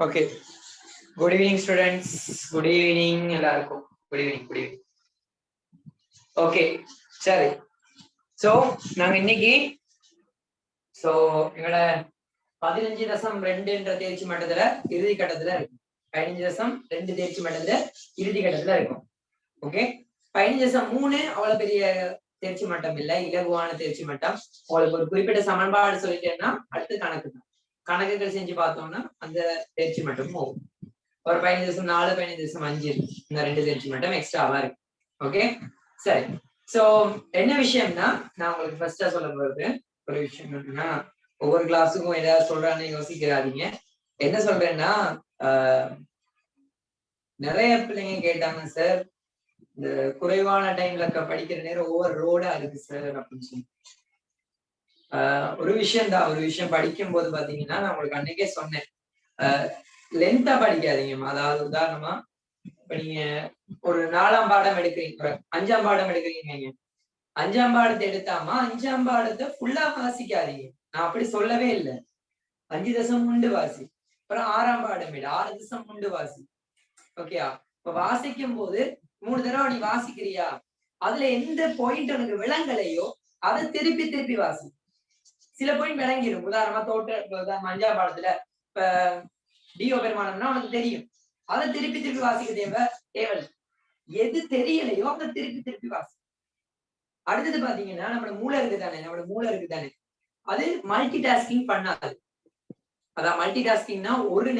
Okay. Good evening students. Good evening எல்லாருக்கும். Good evening, good evening. Okay, சரி. So நாங்க இன்னைக்கு எங்களோட 15.2 தேர்ச்சி மட்டத்துல இறுதி கட்டத்துல இருக்கும். 15.2 தேர்ச்சி மட்டத்துல இறுதி கட்டத்துல இருக்கும். ஓகே, 15.3 அவ்வளவு பெரிய தேர்ச்சி மட்டம் இல்லை, இலகுவான தேர்ச்சி மட்டம். உங்களுக்கு ஒரு குறிப்பிட்ட சமன்பாடு சொல்லிட்டேன்னா அடுத்து கணக்கு தான். கணக்குகள் செஞ்சு பார்த்தோம்னா அந்த தேர்ச்சி மட்டம் போகும். ஒரு 15.4 15.5 இந்த 2 தேர்ச்சி மட்டம் எக்ஸ்ட்ராவா இருக்கு. ஓகே, சரி. சோ என்ன விஷயம்னா, நான் உங்களுக்கு ஃபர்ஸ்டா சொல்ல போறது ஒரு விஷயம் என்னன்னா, ஒவ்வொரு கிளாஸுக்கும் ஏதாவது சொல்றான்னு யோசிக்கிறாதீங்க. என்ன சொல்றேன்னா, நிறைய பிள்ளைங்க கேட்டாங்க, சார் இந்த குறைவான டைம்ல படிக்கிற நேரம் ஓவர் ரோடா இருக்கு சார் அப்படின்னு சொல்லி. ஒரு விஷயம் தான், ஒரு விஷயம் படிக்கும் போது பாத்தீங்கன்னா, நான் உங்களுக்கு அன்னைக்கே சொன்னேன், லென்த்தா படிக்காதீங்க. அதாவது உதாரணமா இப்ப நீங்க ஒரு 4ஆம் பாடம் எடுக்கிறீங்க, 5ஆம் பாடம் எடுக்கிறீங்க, 5ஆம் பாடத்தை எடுத்தாமா 5ஆம் பாடத்தை ஃபுல்லா வாசிக்காதீங்க. நான் அப்படி சொல்லவே இல்லை. 5.3 வாசி, அப்புறம் 6ஆம் பாடம் எடு, 6.3 வாசி. ஓகேயா? இப்ப வாசிக்கும் போது 3 தடவை நீ வாசிக்கிறியா, அதுல எந்த பாயிண்ட் உனக்கு விளங்கலையோ அதை திருப்பி திருப்பி வாசி. சில பாயிண்ட் விளங்கிடும். உதாரணமா 5ஆம் பாடத்துல இப்ப டிஓ பெருமானம்னா உனக்கு தெரியும், அதை திருப்பி திருப்பி வாசிக்க தேவை. எது தெரியலையோ அதை திருப்பி திருப்பி வாசி. அடுத்தது பாத்தீங்கன்னா, நம்மளோட மூளை இருக்குதானே, அது மல்டி டாஸ்கிங் பண்ணாது. அதான் மல்டி டாஸ்கிங்னா ஒரு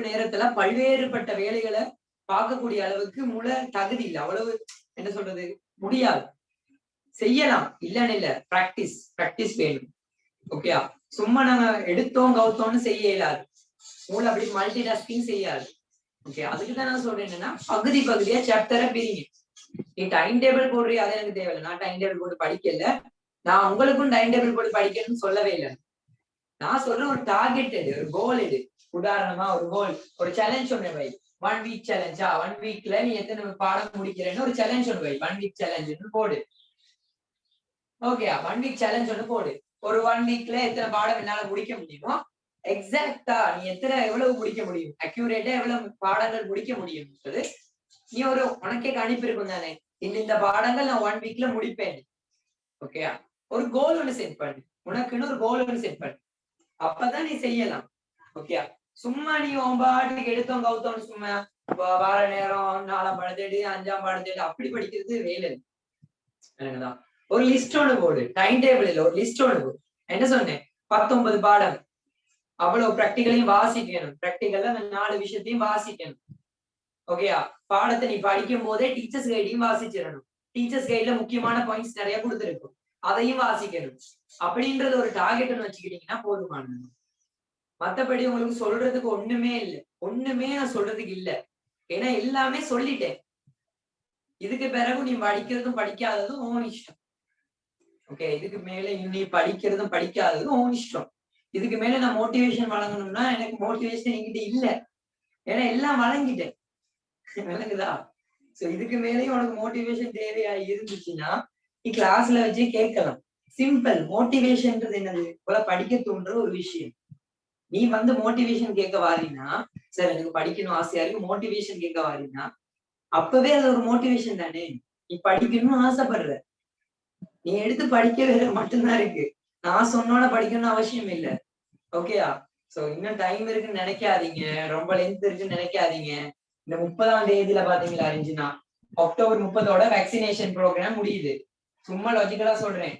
நேரத்துல பல்வேறுபட்ட வேலைகளை பார்க்கக்கூடிய அளவுக்கு மூளை தகுதி இல்லை. அவ்வளவு என்ன சொல்றது, முடியாது. செய்யலாம், இல்லன்னு இல்ல, பிராக்டிஸ் வேணும். ஓகேயா? சும்மா நாங்க எடுத்தோம் கவுத்தோம்னு செய்ய இயலாது. மூளை அப்படி மல்டி டாஸ்கிங் செய்யாது. ஓகே, அதுக்குதான் நான் சொல்றேன் என்னன்னா, பகுதியா சாப்டரை பிரிங்க. நீ டைம் டேபிள் போடுறியா, அது எனக்கு தேவையில்லை. நான் டைம் டேபிள் போட்டு படிக்கல, நான் உங்களுக்கும் டைம் டேபிள் போட்டு படிக்கணும்னு சொல்லவே இல்லை. நான் சொல்றேன், ஒரு டார்கெட் எடு, ஒரு கோல் எடு. உதாரணமா ஒரு கோல், ஒரு சேலஞ்ச் ஒண்ணு வை. 1 வீக் சேலஞ்சா, 1 வீக்ல நீ எத்தனை பாடம் முடிக்கிறேன்னு ஒரு சேலஞ்ச் ஒண்ணு வை. 1 வீக் சேலஞ்ச் போடு. ஓகே, 1 வீக் சேலஞ்ச் ஒண்ணு போடு. ஒரு 1 வீக்ல எத்தனை பாடம் என்னால முடிக்க முடியுமோ, எக்ஸாக்டா நீ எவ்வளவு முடிக்க முடியும், அக்யூரேட்டா எவ்வளவு பாடங்கள் முடிக்க முடியும், நீ ஒரு உனக்கே கணிப்பு இருக்கும் தானே, இந்த பாடங்கள் நான் 1 வீக்ல முடிப்பேன். ஓகேயா? ஒரு கோல் ஒண்ணு செட் பண்ணு, உனக்குன்னு ஒரு கோல் ஒண்ணு செட் பண்ணு. அப்பதான் நீ செய்யலாம். ஓகேயா? சும்மா நீ உன் பாட்டுக்கு எடுத்தோம் கவுத்தோம் சும்மா வார நேரம் 4ஆம் பாடத்தேடு 5ஆம் பாடத்தேடு அப்படி படிக்கிறது வேலை. எனக்குதான் ஒரு லிஸ்ட் ஒண்ணு போடு, டைம் டேபிள் இல்ல, ஒரு லிஸ்ட் ஒண்ணு போடு. என்ன சொன்னேன், 19 பாடம், அவ்வளவு பிராக்டிகலையும் வாசிக்கணும். பிராக்டிகல்ல அந்த 4 விஷயத்தையும் வாசிக்கணும். ஓகேயா? பாடத்தை நீ படிக்கும் போதே டீச்சர்ஸ் கைடையும் வாசிச்சிடணும். டீச்சர்ஸ் கைட்ல முக்கியமான பாயிண்ட்ஸ் நிறைய கொடுத்துருக்கும், அதையும் வாசிக்கணும். அப்படின்றது ஒரு டார்கெட் வச்சுக்கிட்டீங்கன்னா போதுமானது. மத்தபடி உங்களுக்கு சொல்றதுக்கு ஒண்ணுமே இல்லை, ஒண்ணுமே நான் சொல்றதுக்கு இல்லை. ஏன்னா எல்லாமே சொல்லிட்டேன். இதுக்கு பிறகு நீ படிக்கிறதும் படிக்காததும் உன் இஷ்டம். ஓகே, இதுக்கு மேல நீ படிக்கிறதும் படிக்காததும் உன் இஷ்டம். இதுக்கு மேல நான் மோட்டிவேஷன் வழங்கணும்னா எனக்கு மோட்டிவேஷன் என்கிட்ட இல்லை, ஏன்னா எல்லாம் வழங்கிட்டேன். விளங்குதா? சோ இதுக்கு மேலேயும் உனக்கு மோட்டிவேஷன் தேவையா இருந்துச்சுன்னா நீ கிளாஸ்ல வச்சு கேட்கலாம். சிம்பிள். மோட்டிவேஷன்ன்றது என்னது, போல படிக்க தூண்டுற ஒரு விஷயம். நீ மோட்டிவேஷன் கேட்க வாரினா, சார் எனக்கு படிக்கணும் ஆசையா இருக்கு, மோட்டிவேஷன் கேட்க வாரினா, அப்பவே அது ஒரு மோட்டிவேஷன் தானே. நீ படிக்கணும்னு ஆசைப்படுற, நீ எடுத்து படிக்க வேற மட்டும்தான் இருக்கு. நான் சொன்னோட படிக்கணும்னு அவசியம் இல்லை. ஓகேயா? சோ இன்னும் டைம் இருக்குன்னு நினைக்காதீங்க, ரொம்ப லென்த் இருக்குன்னு நினைக்காதீங்க. இந்த 30ஆம் தேதியில பாத்தீங்களா அறிஞ்சுனா, அக்டோபர் 30ஓட வேக்சினேஷன் ப்ரோக்ராம் முடியுது. சும்மா லாஜிக்கலா சொல்றேன்,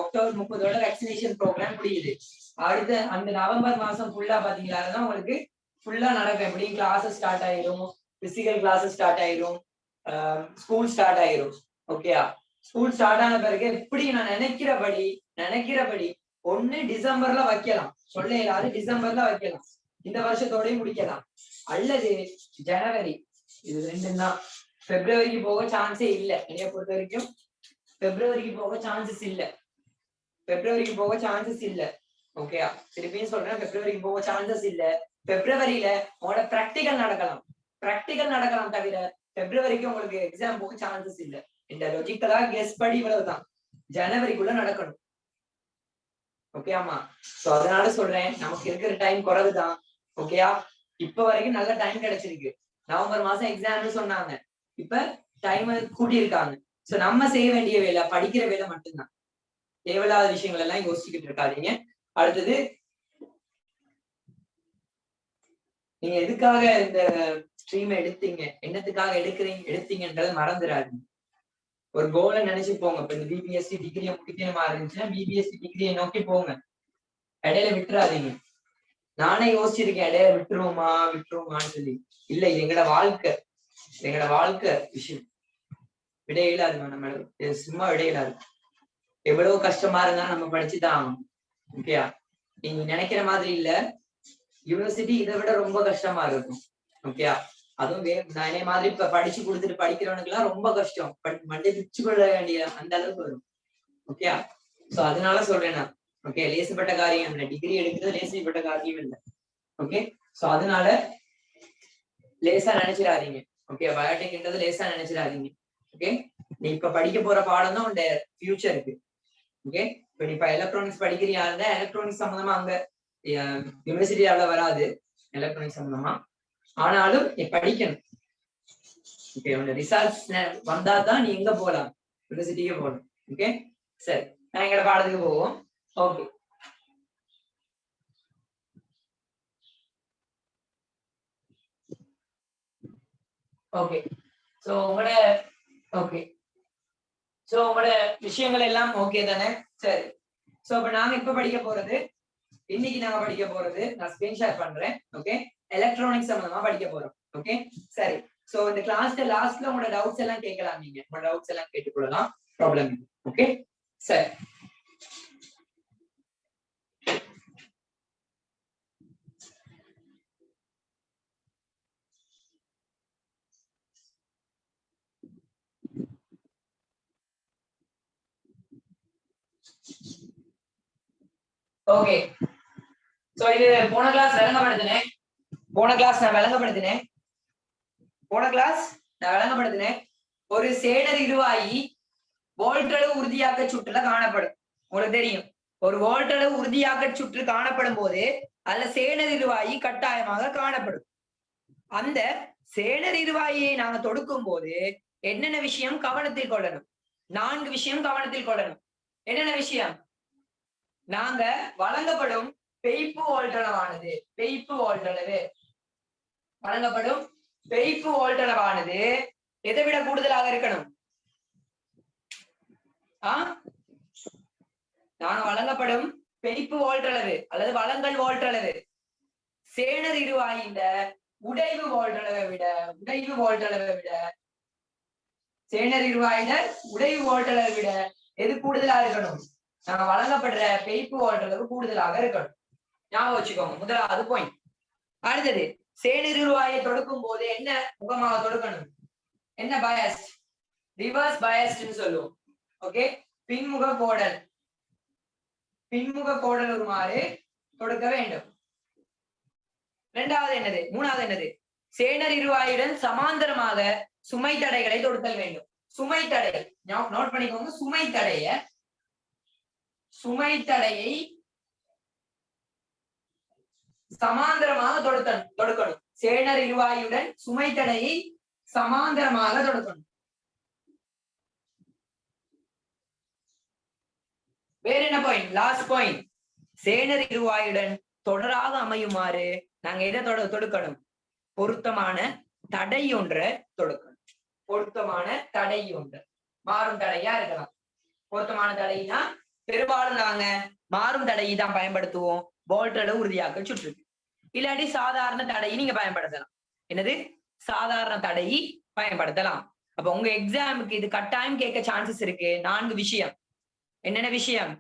அக்டோபர் 30ஓட வேக்சினேஷன் ப்ரோக்ராம் முடியுது. அடுத்த அந்த நவம்பர் மாசம் ஃபுல்லா பாத்தீங்களா உங்களுக்கு ஃபுல்லா நடக்கும். எப்படியும் கிளாஸஸ் ஸ்டார்ட் ஆயிரும், பிசிக்கல் கிளாஸஸ் ஸ்டார்ட் ஆயிரும், ஸ்கூல் ஸ்டார்ட் ஆயிரும். ஓகேயா? ஸ்கூல் ஸ்டார்ட் ஆன பிறகு எப்படி நான் நினைக்கிறபடி ஒண்ணு டிசம்பர்ல வைக்கலாம், சொல்ல இயலாது, டிசம்பர்ல வைக்கலாம், இந்த வருஷத்தோடய முடிக்கலாம். அல்லது ஜனவரி, இது 2 தான். பிப்ரவரிக்கு போக சான்ஸே இல்லை. என்னைய பொறுத்த வரைக்கும் பிப்ரவரிக்கு போக சான்சஸ் இல்ல. ஓகேயா? திருப்பியும் சொல்றேன், பிப்ரவரிக்கு போக சான்சஸ் இல்ல. பிப்ரவரியில உங்களோட பிராக்டிகல் நடக்கலாம் தவிர பிப்ரவரிக்கு உங்களுக்கு எக்ஸாம் போக சான்சஸ் இல்ல. இந்த லாஜிக்கலா கெஸ் படி இவ்வளவுதான், ஜனவரிக்குள்ள நடக்கணும். ஓகே, ஆமா. சோ அதனால சொல்றேன், நமக்கு இருக்கிற டைம் குறைவுதான். ஓகேயா? இப்ப வரைக்கும் நல்ல டைம் கிடைச்சிருக்கு. நவம்பர் மாசம் எக்ஸாம்னு சொன்னாங்க. இப்ப டைம் கூட்டி இருக்காங்க. சோ நம்ம செய்ய வேண்டிய வேலை படிக்கிற வேலை மட்டும்தான். தேவையில்லாத விஷயங்கள் எல்லாம் யோசிச்சுக்கிட்டு இருக்காதீங்க. அடுத்தது, நீங்க எதுக்காக இந்த ஸ்ட்ரீம் எடுத்தீங்க, என்னத்துக்காக எடுத்தீங்கன்றத மறந்துடாதீங்க. ஒரு கோலை நினைச்சு போங்க. இப்ப இந்த பிபிஎஸ்சி டிகிரியை முடிக்கணுமா இருந்துச்சுன்னா பிபிஎஸ்சி டிகிரியை நோக்கி போங்க. இடையில விட்டுறாதீங்க. நானே யோசிச்சிருக்கேன், இடையில விட்டுருவோமான்னு சொல்லி. இல்ல, இது எங்களோட வாழ்க்கை விஷயம். விடையிலாது நம்ம சும்மா விடையிலாது. எவ்வளவு கஷ்டமா இருந்தா நம்ம படிச்சுதான் ஆகணும். ஓகேயா? நீங்க நினைக்கிற மாதிரி இல்ல, யூனிவர்சிட்டி இதை விட ரொம்ப கஷ்டமா இருக்கும். ஓகேயா? அதுவும் நானே மாதிரி இப்ப படிச்சு கொடுத்துட்டு படிக்கிறவனுக்கு எல்லாம் ரொம்ப கஷ்டம். மண்டே பிச்சு கொள்ள வேண்டிய அந்த அளவுக்கு வரும். ஓகேயா? சோ அதனால சொல்றேன் நான். ஓகே, லேசுப்பட்ட காரியம் இல்லை. டிகிரி எடுக்கிறது லேசுப்பட்ட காரியம் இல்லை. ஓகே, சோ அதனால லேசா நினைச்சிடாதீங்க. ஓகே, பயோடெக்ன்றது லேசா நினைச்சிடாதீங்க. ஓகே, நீ இப்ப படிக்க போற பாடம் தான் உங்க ஃபியூச்சருக்கு. ஓகே, இப்ப நீ இப்ப எலக்ட்ரானிக்ஸ் படிக்கிறியா இருந்தா எலக்ட்ரானிக்ஸ் சம்பந்தமா அங்க யூனிவர்சிட்டி அவ்வளவு வராது எலக்ட்ரானிக்ஸ் சம்பந்தமா. ஆனாலும் நீ படிக்கணும். ஓகே, உங்க ரிசல்ட்ஸ் வந்தா தான் நீ எங்க போலாம், யூனிவர்சிட்டிக்கே போகலாம். ஓகே, சரி, நான் எங்களோட பாடத்துக்கு போவோம். ஓகே, ஓகே, சோ உங்களோட ஓகே, சோ உங்களோட விஷயங்கள் எல்லாம் ஓகே தானே? சரி, சோ இப்ப நாங்க இப்ப படிக்க போறது, இன்னைக்கு நாங்க படிக்க போறது, நான் ஸ்கிரீன் ஷேர் பண்றேன். ஓகே, எலக்ட்ரானிக்ஸ் சம்பந்தமா படிக்க போறோம். ஓகே, சரி, சோ இந்த கிளாஸ்ல லாஸ்ட்ல உங்களோட டவுட்ஸ் எல்லாம் கேட்கலாம். நீங்க உங்களோட டவுட்ஸ் எல்லாம் கேட்டுக்கொள்ளலாம், ப்ராப்ளம். ஓகே, சரி. ஓகே, சோ இது போன கிளாஸ் விளங்கப்படுத்தினேன். ஒரு சேடர் இருவாயி வோல்ட்டளவு உறுதியாக்க சுற்றுல காணப்படும். உங்களுக்கு தெரியும், ஒரு வோல்ட்டளவு உறுதியாக்க சுற்று காணப்படும் போது அதுல சேடர் இருவாயி கட்டாயமாக காணப்படும். அந்த சேடர் இருவாயை நாங்க தொடுக்கும் போது என்னென்ன விஷயம் கவனத்தில் கொள்ளணும்? 4 விஷயம் கவனத்தில் கொள்ளணும். என்னென்ன விஷயம்? நாங்க வழங்கப்படும் பெய்ப்பு வோல்ட்டளவானது எதை விட கூடுதலாக இருக்கணும்? நாங்க வழங்கப்படும் பெய்ப்பு வோல்ட்டளவு அல்லது வழங்கல் வோல்ட்டளவு சேனர் இருவாயின் உடைவு வோல்ட்டளவை விட சேனர் இருவாயின உடைவு வோல்ட்டளவை விட எது கூடுதலாக இருக்கணும்? நாங்க வழங்கப்படுற பெய்ப்பு வோல்ட்டளவு கூடுதலாக இருக்கணும். ஞாபகம் வச்சுக்கோங்க, முதலாவது பாயிண்ட். அடுத்தது, சேனர் இருவாயை தொடுக்கும் போது என்ன முகமாக தொடுக்கணும்? என்ன பயஸ்? ரிவர்ஸ் பயஸ்ட்னு சொல்லுவோம். ஓகே, பின்முக கோடல் வருமாறு தொடுக்க வேண்டும். மூணாவது என்னது? சேனர் இருவாயுடன் சமாந்தரமாக சுமை தடைகளை தொடுத்தல் வேண்டும். சுமை தடை நோட் பண்ணிக்கோங்க. சுமை தடையை சமாந்தரமாக தொடுக்கணும். சேனர் இருவாயுடன் சுமை தடையை சமாந்தரமாக தொடுக்கணும். வேற என்ன பாயிண்ட்? லாஸ்ட் பாயிண்ட், சேனர் இருவாயுடன் தொடராக அமையுமாறு நாங்க எதை தொடுக்கணும்? பொருத்தமான தடை ஒன்றை தொடுக்கணும். மாறும் தடையா இருக்கலாம். பொருத்தமான தடைனா பெரும்பாலும் நாங்க மாறும் தடையை தான் பயன்படுத்துவோம் வோல்ட்டளவு உறுதியாக்க சுற்றுக்கு. இல்லாட்டி சாதாரண தடையை நீங்க பயன்படுத்தலாம். என்னது? சாதாரண தடையை பயன்படுத்தலாம். அப்ப உங்க எக்ஸாமுக்கு இது கட்டாயம் கேட்க சான்சஸ் இருக்கு. 4 விஷயம். என்னென்ன விஷயம்?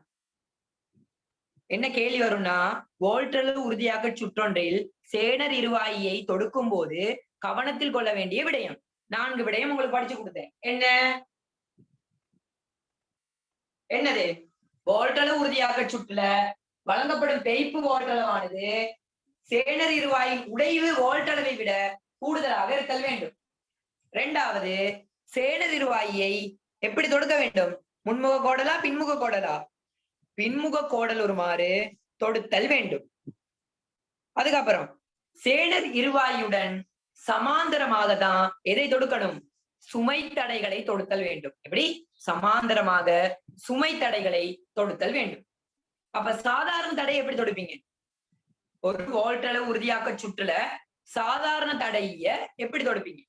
என்ன கேள்வி வரும்னா, வோல்ட்டளவு உறுதியாக்க சுற்றொன்றில் சேனர் இருவாயை தொடுக்கும் போது கவனத்தில் கொள்ள வேண்டிய விடயம். 4 விடயம் உங்களுக்கு படிச்சு கொடுத்தேன். என்னது? வோல்ட்டளவு உறுதியாக்க சுற்றுல வழங்கப்படும் பெய்ப்பு வோல்ட்டளவானது சேனர் இருவாயின் உடைவு வோல்ட்டளவை விட கூடுதலாக இருத்தல் வேண்டும். 2வது, சேனர் இருவாயை எப்படி தொடுக்க வேண்டும்? முன்முக கோடலா பின்முக கோடலா? பின்முக கோடல் வருமாறு தொடுத்தல் வேண்டும். அதுக்கப்புறம் சேனர் இருவாயுடன் சமாந்தரமாக தான் எதை தொடுக்கணும்? சுமை தடைகளை தொடுத்தல் வேண்டும். எப்படி? சமாந்தரமாக சுமை தடைகளை தொடுத்தல் வேண்டும். அப்ப சாதாரண தடை எப்படி தொடுப்பீங்க? ஒரு வோல்ட் அளவு உறுதியாக்க சுற்றுல சாதாரண தடைய எப்படி தொடுப்பீங்க?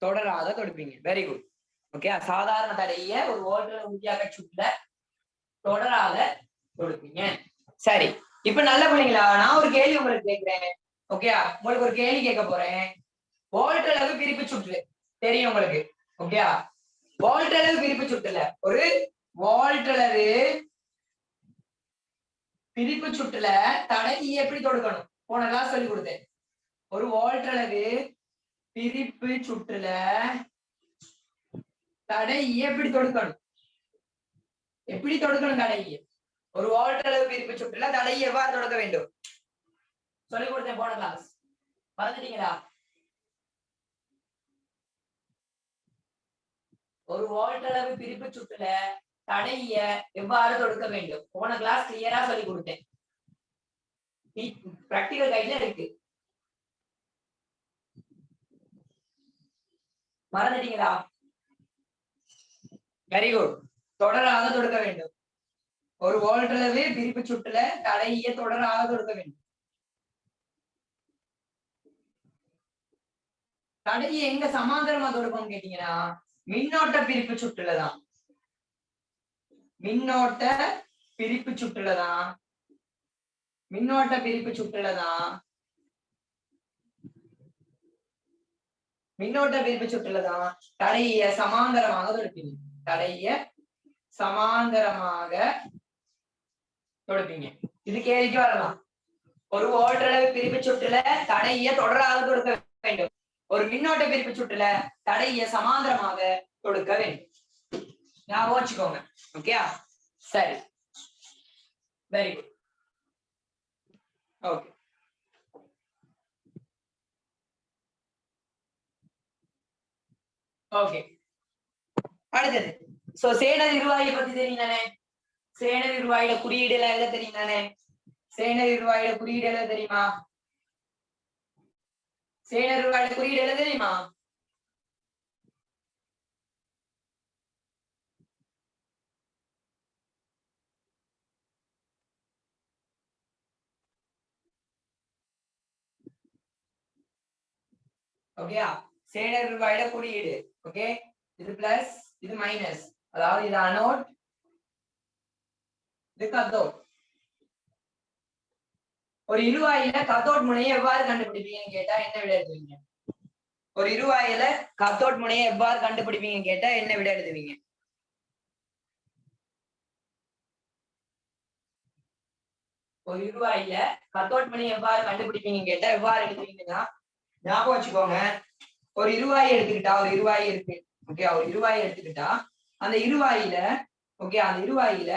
தொடராக தொடுப்பீங்க. Very good. ஓகே, சாதாரண தடைய ஒரு வோல்ட் அளவு உறுதியாக்க சுற்றுல தொடராக தொடுப்பீங்க. சரி, இப்ப நல்ல பிள்ளைங்களா, நான் ஒரு கேள்வி உங்களுக்கு கேட்கிறேன். ஓகே, உங்களுக்கு ஒரு கேள்வி கேட்க போறேன். வோல்ட் அளவு பிரிப்பு சுற்று தெரியும் உங்களுக்கு. ஓகே, வோல்ட் அளவு பிரிப்பு சுற்றுல ஒரு வோல்ட் அளவு பிரிப்பு சுற்றுல தடை எப்படி தொடுக்கணும்? போன கிளாஸ் சொல்லி கொடுத்தேன். ஒரு வோல்ட் அளவு பிரிப்பு சுற்றுல தடை எப்படி தொடுக்கணும்? எப்படி தொடுக்கணும் தடையை? ஒரு வோல்ட் அளவு பிரிப்பு சுற்றுல தடையை எவ்வாறு தொடுக்க வேண்டும் சொல்லி கொடுத்தேன் போன கிளாஸ். மறந்துட்டீங்களா? ஒரு வோல்ட் அளவு பிரிப்பு சுற்றுல தடைய எவ்வாறு தொடுக்க வேண்டும் போன கிளாஸ் கிளியரா சொல்லி கொடுத்தேன். பிராக்டிகல் கைட்ல இருக்கு. மறந்துட்டீங்களா? Very good. தொடராக தொடுக்க வேண்டும். ஒரு வோல்ட் அளவு பிரிப்பு சுற்றுல தடைய தொடராக தொடுக்க வேண்டும். தடையை எங்க சமாந்தரமா தொடுக்கணும்னு கேட்டீங்கன்னா மின்னோட்ட பிரிப்பு சுற்றுலதான். மின்னோட்ட பிரிப்பு சுற்றுலதான். மின்னோட்ட பிரிப்பு சுற்றுலதான். மின்னோட்ட பிரிப்பு சுற்றுலதான் தடைய சமாந்தரமாக தொடுப்பீங்க. தடைய சமாந்தரமாக தொடுப்பீங்க. இது கேள்விக்கு வரலாம். ஒரு வோல்ட் அளவு பிரிப்பு சுற்றுல தடைய தொடராக தொடுக்க வேண்டும். ஒரு மின்னோட்ட பிரிப்பு சுற்றுல தடைய சமாந்தரமாக தொடுக்க வேண்டும். ஞாபகம் வச்சுக்கோங்க. ஓகே, சரி, வெரி குட். Okay, okay. அடுத்தது சோ சேனர் இருவாயை பத்தி தெரியும் தானே? சேனர் இருவாயில குறியீடு எல்லாம் எழுத தெரியும் தானே? சேனர் இருவாயில குறியீடு எழுத தெரியுமா? சேனர் இருவாயில குறியீடு எழுத தெரியுமா? ஓகேயா? சேனர் இருவாயில குறியீடு. ஓகே, இது பிளஸ் இது மைனஸ், அதாவது இது அனோட் இது கத்தோட். ஒரு இருவாயில கத்தோட் முனையை எவ்வாறு கண்டுபிடிப்பீங்கன்னு கேட்டா என்ன விட எழுதுவீங்க? ஒரு இருவாயில கத்தோட் முனையை எவ்வாறு கண்டுபிடிப்பீங்கன்னு கேட்டா என்ன விட எழுதுவீங்க? ஒரு இருவாயில கத்தோட் முனையை எவ்வாறு கண்டுபிடிப்பீங்கன்னு கேட்டா எவ்வாறு எழுதுவீங்கன்னா ஞாபகம் வச்சுக்கோங்க. ஒரு இருவாயை எடுத்துக்கிட்டா, ஒரு இருவாய் இருக்கு. ஓகே, ஒரு இருவாயை எடுத்துக்கிட்டா அந்த இருவாயில ஓகே அந்த இருவாயில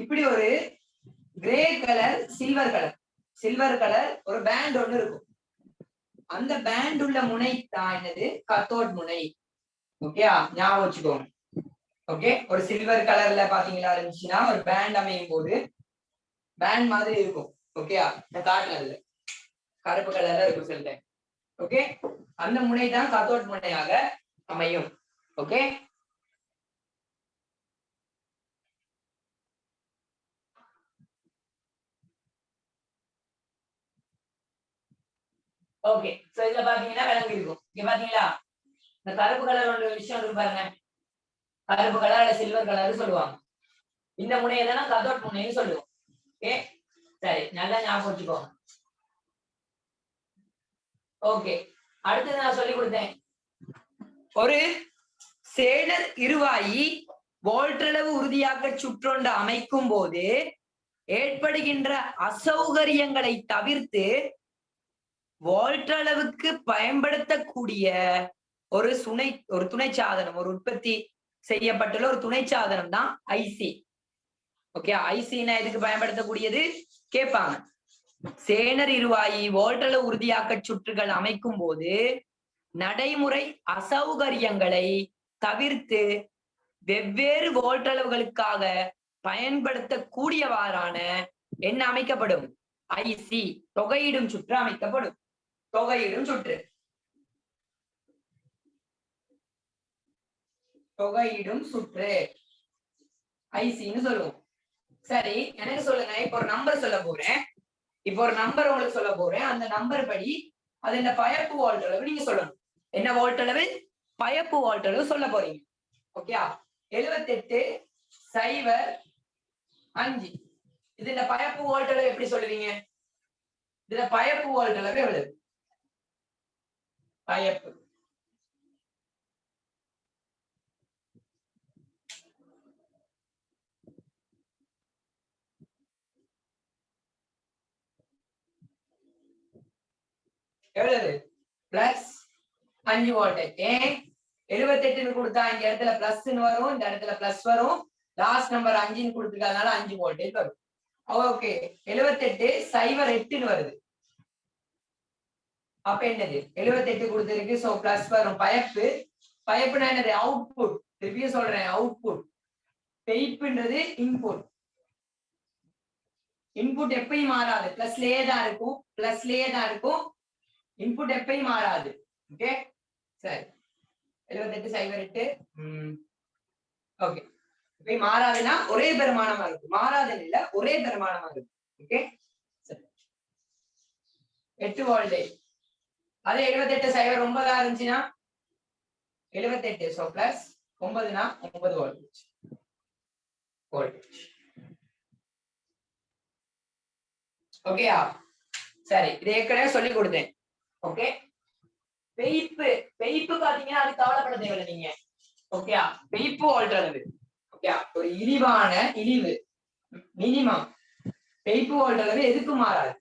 இப்படி ஒரு கிரே கலர் சில்வர் கலர் ஒரு பேண்ட் ஒண்ணு இருக்கும். அந்த பேண்ட் உள்ள முனை தான் என்னது? கத்தோட் முனை. ஓகே, ஞாபகம் வச்சுக்கோங்க. ஓகே, ஒரு சில்வர் கலர்ல பாத்தீங்களா இருந்துச்சுன்னா ஒரு பேண்ட் அமையும் போது பேண்ட் மாதிரி இருக்கும். ஓகே, இந்த காட்டுல கருப்பு கலர்ல இருக்கும் சில டைம். ஓகே, அந்த முனை தான் கத்தோட் முனையாக அமையும். Okay, okay. சோ இதுல பாத்தீங்கன்னா விளங்கி இருக்கும். இங்க பாத்தீங்களா இந்த கருப்பு கலர் ஒரு விஷயம் இருக்கு பாருங்க. கருப்பு கலர் சில்வர் கலர் சொல்லுவாங்க. இந்த முனையை தானே கத்தோட் முனைன்னு சொல்லுவோம். ஓகே, சரி, நல்லா ஞாபகம் வச்சுக்கோங்க. ஓகே, அடுத்தது நான் சொல்லி கொடுத்தேன். ஒரு சேனர் இருவாயி வோல்ட்டளவு உறுதியாக்க சுற்றொண்டு அமைக்கும் போது ஏற்படுகின்ற அசௌகரியங்களை தவிர்த்து வோல்ட்டளவுக்கு பயன்படுத்தக்கூடிய ஒரு துணை சாதனம், ஒரு உற்பத்தி செய்யப்பட்டுள்ள ஒரு துணை சாதனம் தான் ஐசி. ஓகே, ஐசினா எதுக்கு பயன்படுத்தக்கூடியது கேட்பாங்க. சேனர் இருவாயி வோல்ட்டளவு உறுதியாக்க சுற்றுகள் அமைக்கும் போது நடைமுறை அசௌகரியங்களை தவிர்த்து வெவ்வேறு வோல்டளவுகளுக்காக பயன்படுத்தக்கூடியவாறான என்ன அமைக்கப்படும்? ஐசி தொகையிடும் சுற்று அமைக்கப்படும். தொகையிடும் சுற்று, தொகையிடும் சுற்று ஐசின்னு சொல்லுவோம். சரி, எனக்கு சொல்லுங்க. இப்ப ஒரு நம்பர் சொல்ல போறேன். இப்ப ஒரு நம்பர் உங்களுக்கு சொல்ல போறேன். அந்த நம்பர் படி அது இந்த பயப்பு வோல்டளவு நீங்க சொல்லணும். என்ன வோல்டளவு? பயப்பு வோல்டளவு சொல்ல போறீங்க. ஓகே, 78.05. இது இந்த பயப்பு வோல்டளவு எப்படி சொல்லுவீங்க? இதுல பயப்பு வோல்டளவு எவ்வளவு? பயப்பு எவ்வளவு? Plus 5 voltage. ஏன் 78 கொடுத்தா இந்த இடத்துல பிளஸ் வரும், இந்த இடத்துல பிளஸ் வரும். லாஸ்ட் நம்பர் 5 கொடுத்துருக்கறதுனால 5 வோல்டேஜ் வரும். ஓகே, 78.08 வருது. அப்ப என்னது? 78 கொடுத்திருக்கு, சோ பிளஸ் வரும். பயப்பு, பயப்புனா என்னது? அவுட்புட். திருப்பியும் சொல்றேன், அவுட்புட். பெய்ப்புன்றது இன்புட். இன்புட் எப்பயும் மாறாது, பிளஸ்லயே தான் இருக்கும், பிளஸ்லயே தான் இருக்கும். இன்புட் எப்பயும் மாறாது. ஓகே, சரி. 78.08. ஓகே, இப்ப மாறாதுன்னா ஒரே பெருமானமா இருக்கும். மாறாதுன்னு இல்ல, ஒரே பெருமானமா இருக்கும். ஓகே, சரி. 8 வோல்டேஜ். அது 78.09 இருந்துச்சுன்னா 78, சோ பிளஸ் 9னா 9 வோல்டேஜ். ஓகேயா? சரி, இது ஏற்கனவே சொல்லி கொடுத்தேன். ஓகே, பெய்ப்பு, பெய்ப்பு பாத்தீங்கன்னா அது கவலைப்பட தேவையில்லை நீங்க. ஓகேயா? பெய்ப்பு வோல்டளவு. ஓகே, ஒரு இழிவான இழிவு மினிமம் பெய்ப்பு வோல்டளவு எதுக்கும் மாறாது.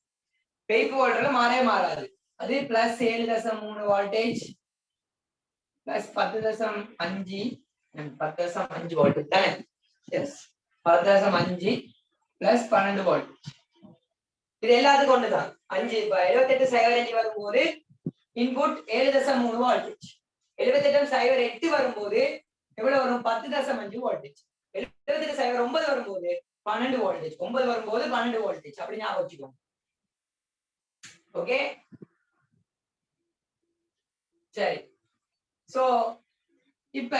பெய்ப்பு வோல்டளவு மாறவே மாறாது. அது பிளஸ் 7.3 வோல்டேஜ் பிளஸ் 10.5 10.5 வோல்டேஜ் தானே? Yes, 10.5 plus 12 volt. இது எல்லாத்துக்கும் ஒண்ணுதான். 5 78.05 வரும்போது இன்புட் 7.3 வோல்டேஜ். 78.08 வரும்போது எவ்வளவு வரும்? 10.5 வோல்டேஜ். 78.09 வரும்போது 12 வோல்டேஜ். 9 வரும்போது 12 வோல்டேஜ். அப்படி ஞாபகம் வச்சுக்கோங்க. ஓகே, சரி. சோ இப்ப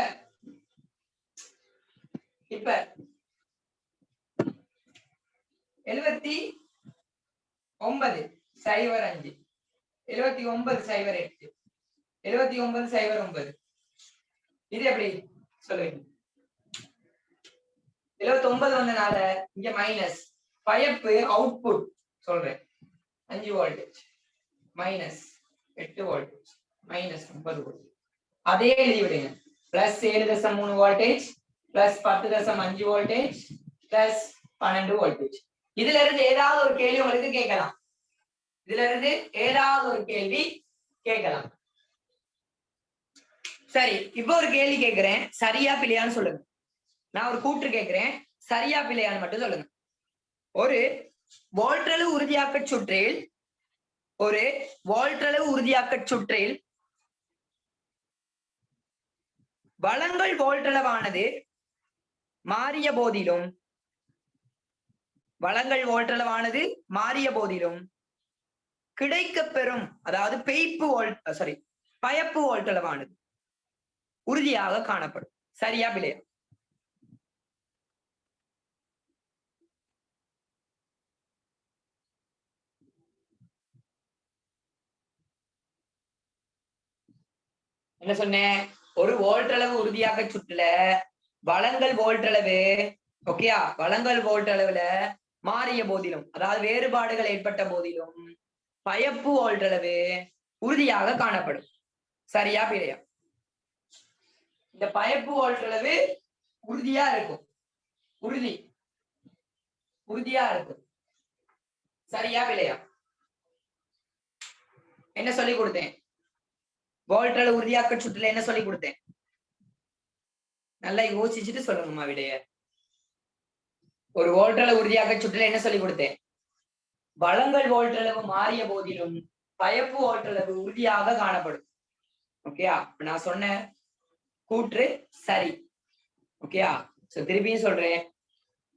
79.05 79.08 79.09 இது எப்படி சொல்லுவீங்க? 79 வந்தனால இங்க மைனஸ். பயப்பு அவுட்புட் சொல்றேன், 5 voltage minus 8 voltage minus 9 voltage. அதே எழுதி விடுங்க. Plus 7.3 voltage plus 10.5 voltage plus 12 voltage. இதுல இருந்து ஏதாவது ஒரு கேள்வி உங்களுக்கு கேட்கலாம். இதுல இருந்து ஏதாவது ஒரு கேள்வி கேட்கலாம். சரி, இப்போ ஒரு கேள்வி கேட்கிறேன், சரியா பிள்ளையான்னு சொல்லுங்க. நான் ஒரு கூற்று கேட்கிறேன், சரியா பிள்ளையான்னு மட்டும் சொல்லுங்க. ஒரு வோல்டளவு உறுதியாக்க சுற்றில் வளங்கள் வோல்டளவானது மாறிய போதிலும் கிடைக்கப்பெறும், அதாவது பயப்பு வோல்டளவானது உறுதியாக காணப்படும். சரியா பிள்ளையா? என்ன சொன்னேன்? ஒரு வோல்டளவு உறுதியாக சுற்றுல வளங்கள் வோல்டளவு, ஓகேயா, வளங்கள் வோல்டளவுல மாறிய போதிலும், அதாவது வேறுபாடுகள் ஏற்பட்ட போதிலும் பயப்பு வோல்டளவு உறுதியாக காணப்படும். சரியா பிழையா? இந்த பயப்பு வோல்டளவு உறுதியா இருக்கும். உறுதியா இருக்கும். சரியா பிழையா? என்ன சொல்லி கொடுத்தேன்? வோல்டளவு உறுதியாக்க சுற்றுல என்ன சொல்லி கொடுத்தேன்? நல்லா யோசிச்சுட்டு சொல்லுங்கம்மா விடைய. ஒரு வோல்டளவு உறுதியாக்க சுற்றுல என்ன சொல்லி கொடுத்தேன்? வளங்கள் வோல்டளவு மாறிய போதிலும் பயப்பு வோல்டளவு உறுதியாக காணப்படும். ஓகேயா? நான் சொன்னேன் கூற்று சரி. ஓகேயா? சோ திருப்பியும் சொல்றேன்,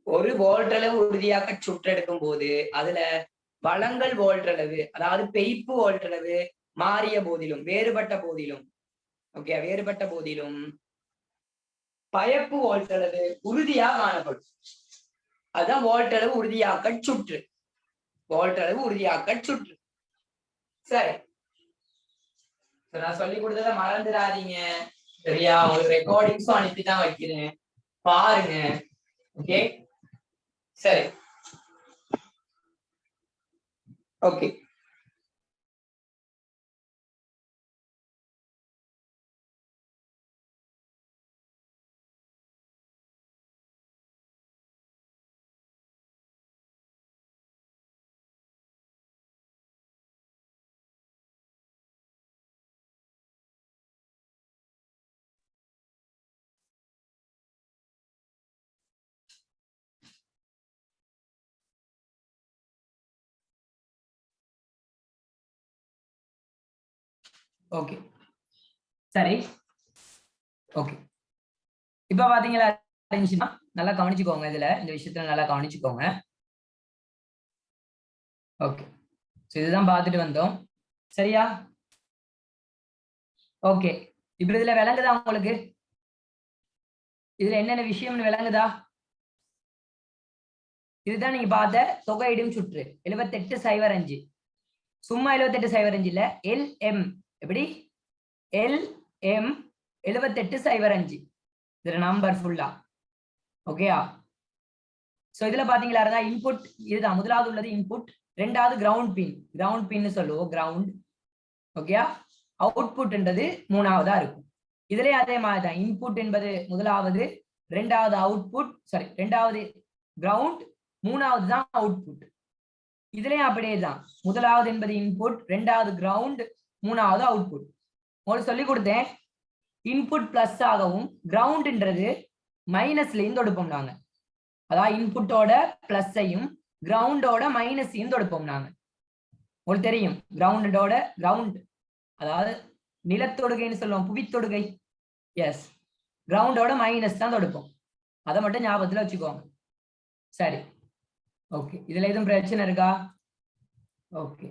ஒரு வோல்ட் உறுதியாக்க சுற்றெடுக்கும் போது அதுல வளங்கள் வோல்ட் அதாவது பெய்ப்பு வோல்ட் மாறிய போதிலும் வேறுபட்ட போதிலும், ஓகே, வேறுபட்ட போதிலும் பயப்பு வோல்ட் உறுதியா காணப்படும். அதுதான் வோல்ட் உறுதியாக்க சுற்று. வோல்ட் உறுதியாக்க சுற்று. சரி, நான் சொல்லி கொடுத்ததை மறந்துடாதீங்க. சரியா? ஒரு ரெக்கார்டிங்ஸும் அனுப்பிதான் வைக்கிறேன், பாருங்க. ஓகே, சரி, ஓகே. ஓகே, சரி, ஓகே. இப்ப பாத்தீங்களா, நல்லா கவனிச்சுக்கோங்க. இதுல இந்த விஷயத்துல நல்லா கவனிச்சுக்கோங்க. ஓகே, இதுதான் பார்த்துட்டு வந்தோம். சரியா? ஓகே, இப்ப இதுல விளங்குதா உங்களுக்கு? இதுல என்னென்ன விஷயம்னு விளங்குதா? இதுதான் நீங்க பார்த்த தொகையிடும் சுற்று 7805. சும்மா 7805 இல்ல, LM. எப்படி? LM 7805. இதுல நம்பர் ஃபுல்லா. ஓகேயா? சோ இதுல பாத்தீங்களா இருந்தா இன்புட் இதுதான். முதலாவது உள்ளது இன்புட், ரெண்டாவது கிரவுண்ட் பின். கிரவுண்ட் பின் சொல்லுவோம், கிரவுண்ட். ஓகேயா? அவுட்புட்ன்றது மூணாவதா இருக்கும். இதுலயே அதே மாதிரிதான். இன்புட் என்பது முதலாவது, ரெண்டாவது அவுட்புட், சாரி, ரெண்டாவது கிரவுண்ட், மூணாவது தான் அவுட்புட். இதுலயும் அப்படியே தான். முதலாவது என்பது இன்புட், ரெண்டாவது கிரவுண்ட், மூணாவது அவுட்புட். உங்களுக்கு சொல்லி கொடுத்தேன், இன்புட் பிளஸ் ஆகவும் கிரவுண்ட்ன்றது மைனஸ்ல இருந்து எடுப்போம் நாங்க. அதாவது இன்புட்டோட பிளஸ்ஸையும் கிரவுண்டோட மைனஸையும் தொடுப்போம் நாங்க. உங்களுக்கு தெரியும், கிரவுண்டோட கிரவுண்ட் அதாவது நிலத்தொடுகைன்னு சொல்லுவோம், புவித்தொடுகை. எஸ், கிரவுண்டோட மைனஸ் தான் தொடுப்போம். அதை மட்டும் ஞாபகத்துல வச்சுக்கோங்க. சரி, ஓகே. இதுல எதுவும் பிரச்சனை இருக்கா? ஓகே,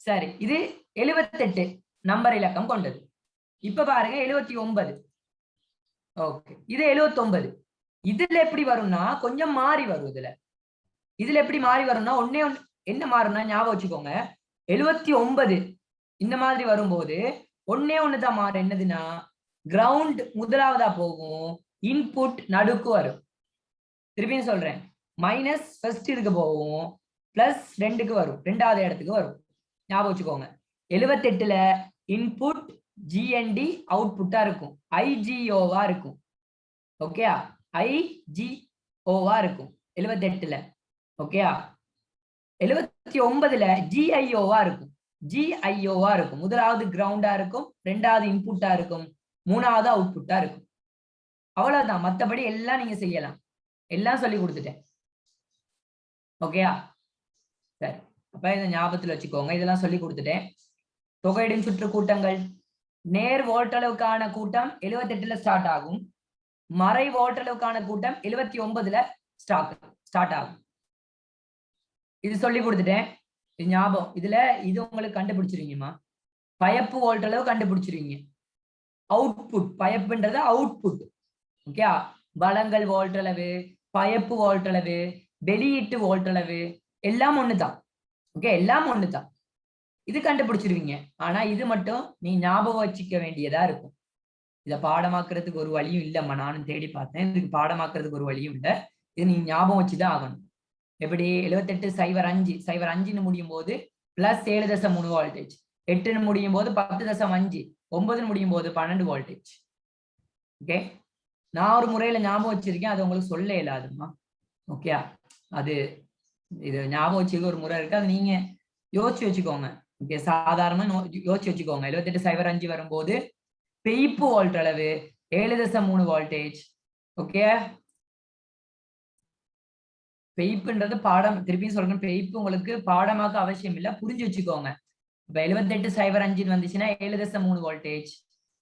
சரி. இது 78 நம்பர் இலக்கம் கொண்டது. இப்ப பாருங்க 79. ஓகே, இது 79. இதுல எப்படி வரும்னா கொஞ்சம் மாறி வரும். இதுல எப்படி மாறி வரும்னா ஒன்னே ஒன்று என்ன மாறும்னா ஞாபகம் வச்சுக்கோங்க. 79 இந்த மாதிரி வரும்போது ஒன்னே ஒண்ணுதான் மாறும். என்னதுன்னா கிரவுண்ட் முதலாவதா போகும், இன்புட் நடுக்கு வரும். திருப்பியும் சொல்றேன், மைனஸ் ஃபர்ஸ்ட் இதுக்கு போகும், பிளஸ் 2க்கு வரும், ரெண்டாவது இடத்துக்கு வரும். ஞாபகம் வச்சுக்கோங்க. 78ல இன்புட் ஜிஎன்டி அவுட்புட்டா இருக்கும், ஐஜிஓவா இருக்கும். ஓகேயா? ஐஜிஓவா இருக்கும் 78ல. ஓகேயா? 79ல ஜிஐஓவா இருக்கும். ஜிஐஓவா இருக்கும். முதலாவது கிரவுண்டா இருக்கும், ரெண்டாவது இன்புட்டா இருக்கும், மூணாவது அவுட்புட்டா இருக்கும். அவ்வளவுதான். மத்தபடி எல்லாம் நீங்க செய்யலாம். எல்லாம் சொல்லி கொடுத்துட்டேன். ஓகேயா? சரி, அப்ப இந்த ஞாபகத்துல வச்சுக்கோங்க. இதெல்லாம் சொல்லி கொடுத்துட்டேன். தொகையிடும் சுற்று கூட்டங்கள். நேர் வோல்ட்டளவுக்கான கூட்டம் 78ல ஸ்டார்ட் ஆகும். மறை வோல்ட்டளவுக்கான கூட்டம் 79ல ஸ்டார்ட் ஆகும். இது சொல்லி கொடுத்துட்டேன். இது ஞாபகம். இதுல இது உங்களுக்கு கண்டுபிடிச்சிருங்கம்மா. பயப்பு வோல்ட்டளவு கண்டுபிடிச்சிருவீங்க. அவுட்புட், பயப்புன்றது அவுட்புட். ஓகே, வளங்கள் வோல்ட்டளவு, பயப்பு வோல்ட்டளவு, வெளியீட்டு வோல்ட்டளவு எல்லாம் ஒண்ணுதான். ஓகே, எல்லாம் ஒண்ணுதான். இது கண்டுபிடிச்சிருவீங்க. ஆனா இது மட்டும் நீ ஞாபகம் வச்சுக்க வேண்டியதா இருக்கும். இதை பாடமாக்குறதுக்கு ஒரு வழியும் இல்லைம்மா. நானும் தேடி பார்த்தேன், இதுக்கு பாடமாக்குறதுக்கு ஒரு வழியும் இல்லை. இது நீ ஞாபகம் வச்சுதான் ஆகணும். எப்படி? 7805 முடியும் போது பிளஸ் 7.3 வோல்டேஜ், 8 முடியும் போது 10.5, 9 முடியும் போது 12 வோல்டேஜ். ஓகே, நான் ஒரு முறையில ஞாபகம் வச்சிருக்கேன், அது உங்களுக்கு சொல்ல இயலாதுமா. ஓகே, அது இது ஞாபகம் வச்சுக்க ஒரு முறை இருக்கு, அது நீங்க யோசிச்சு வச்சுக்கோங்க. ஓகே, சாதாரணமா யோசிச்சு வச்சுக்கோங்க. 7805 வரும்போது பெய்ப்பு வோல்ட் அளவு 7.3 வோல்டேஜ். ஓகே, பெய்ப்புன்றது பாடம், திருப்பியும் சொல்றேன், பெய்ப்பு உங்களுக்கு பாடமாக்க அவசியம் இல்லை, புரிஞ்சு வச்சுக்கோங்க. இப்ப 7805 வந்துச்சுன்னா 7.3 வோல்டேஜ்.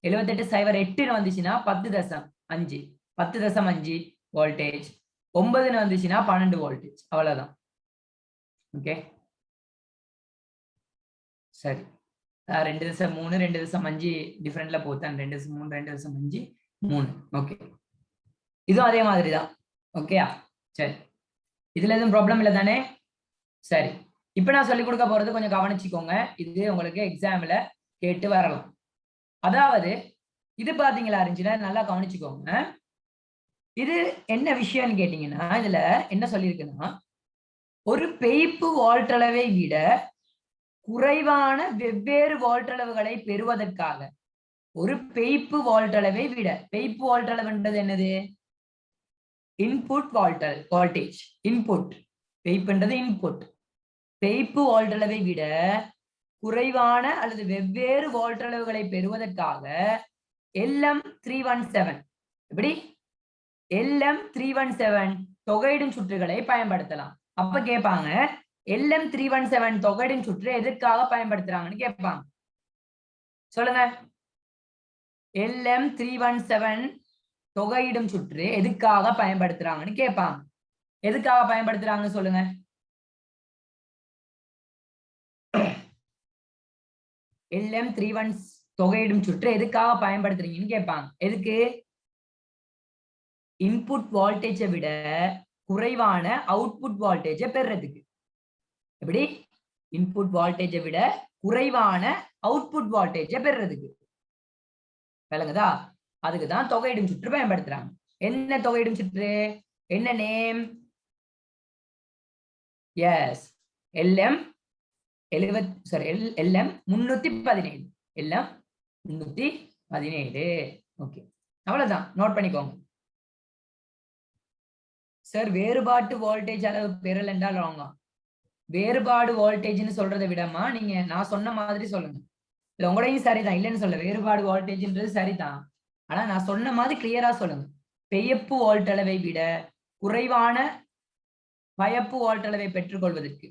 78.08 வந்துச்சுன்னா 10.5 10.5 வோல்டேஜ். 9 வந்துச்சுன்னா 12 வோல்டேஜ். அவ்வளவுதான். ஓகே சரி. 2.3 2.5 டிஃபரெண்ட்ல போத்தான். 2.3 2.5 3. ஓகே இதுவும் அதே மாதிரி தான். ஓகேயா சரி. இதுல எதுவும் ப்ராப்ளம் இல்லை தானே? சரி இப்ப நான் சொல்லிக் கொடுக்க போறது கொஞ்சம் கவனிச்சுக்கோங்க. இது உங்களுக்கு எக்ஸாம்ல கேட்டு வரலாம். அதாவது இது பாத்தீங்களா இருந்துச்சுன்னா நல்லா கவனிச்சுக்கோங்க. இது என்ன விஷயம்னு கேட்டீங்கன்னா இதுல என்ன சொல்லியிருக்குன்னா ஒரு பெய்ப்பு வோல்ட்டளவை விட குறைவான வெவ்வேறு வோல்ட்டளவுகளை பெறுவதற்காக ஒரு பெய்ப்பு வோல்ட்டளவை விட பெய்ப்பு வோல்ட்டளவுன்றது என்னது? Input voltage. இன்புட் பெய்ப்புன்றது இன்புட். பெய்ப்பு வோல்ட்டளவை விட குறைவான அல்லது வெவ்வேறு வோல்ட்டளவுகளை பெறுவதற்காக LM317 எப்படி LM317 தொகையிடும் சுற்றுகளை பயன்படுத்தலாம். அப்ப கேட்பாங்க LM317 தொகையிடும் சுற்று எதற்காக பயன்படுத்துறாங்கன்னு கேட்பாங்க. சொல்லுங்க. LM317 தொகையிடும் சுற்று எதுக்காக பயன்படுத்துறாங்கன்னு கேட்பாங்க. எதுக்காக பயன்படுத்துறாங்க சொல்லுங்க. LM31 தொகையிடும் சுற்று எதுக்காக பயன்படுத்துறீங்கன்னு கேட்பாங்க. எதுக்கு? இன்புட் வோல்டேஜை விட குறைவான அவுட்புட் வோல்டேஜை பெறுறதுக்கு. எப்படி? இன்புட் வோல்டேஜை விட குறைவான அவுட்புட் வோல்டேஜை பெறுறதுக்கு. விளங்குதா? அதுக்குதான் தொகையிடும் சுற்று பயன்படுத்துறாங்க. என்ன தொகையிடும் சுற்று? என்ன name? Yes LM 317. LM 317. Okay அவ்வளவுதான். நோட் பண்ணிக்கோங்க. சார் வேறுபாட்டு வோல்டேஜ் அளவு பெறல் என்றால் ராங்கா? வேறுபாடு வோல்டேஜ்னு சொல்றதை விடமா நீங்க நான் சொன்ன மாதிரி சொல்லுங்க. இல்ல உங்களையும் சரிதான், இல்லைன்னு சொல்ல. வேறுபாடு வோல்டேஜ்ன்றது சரிதான். ஆனா நான் சொன்ன மாதிரி கிளியரா சொல்லுங்க. பெயப்பு வோல்ட்டளவை விட குறைவான பயப்பு வோல்ட்டளவை பெற்றுக்கொள்வதற்கு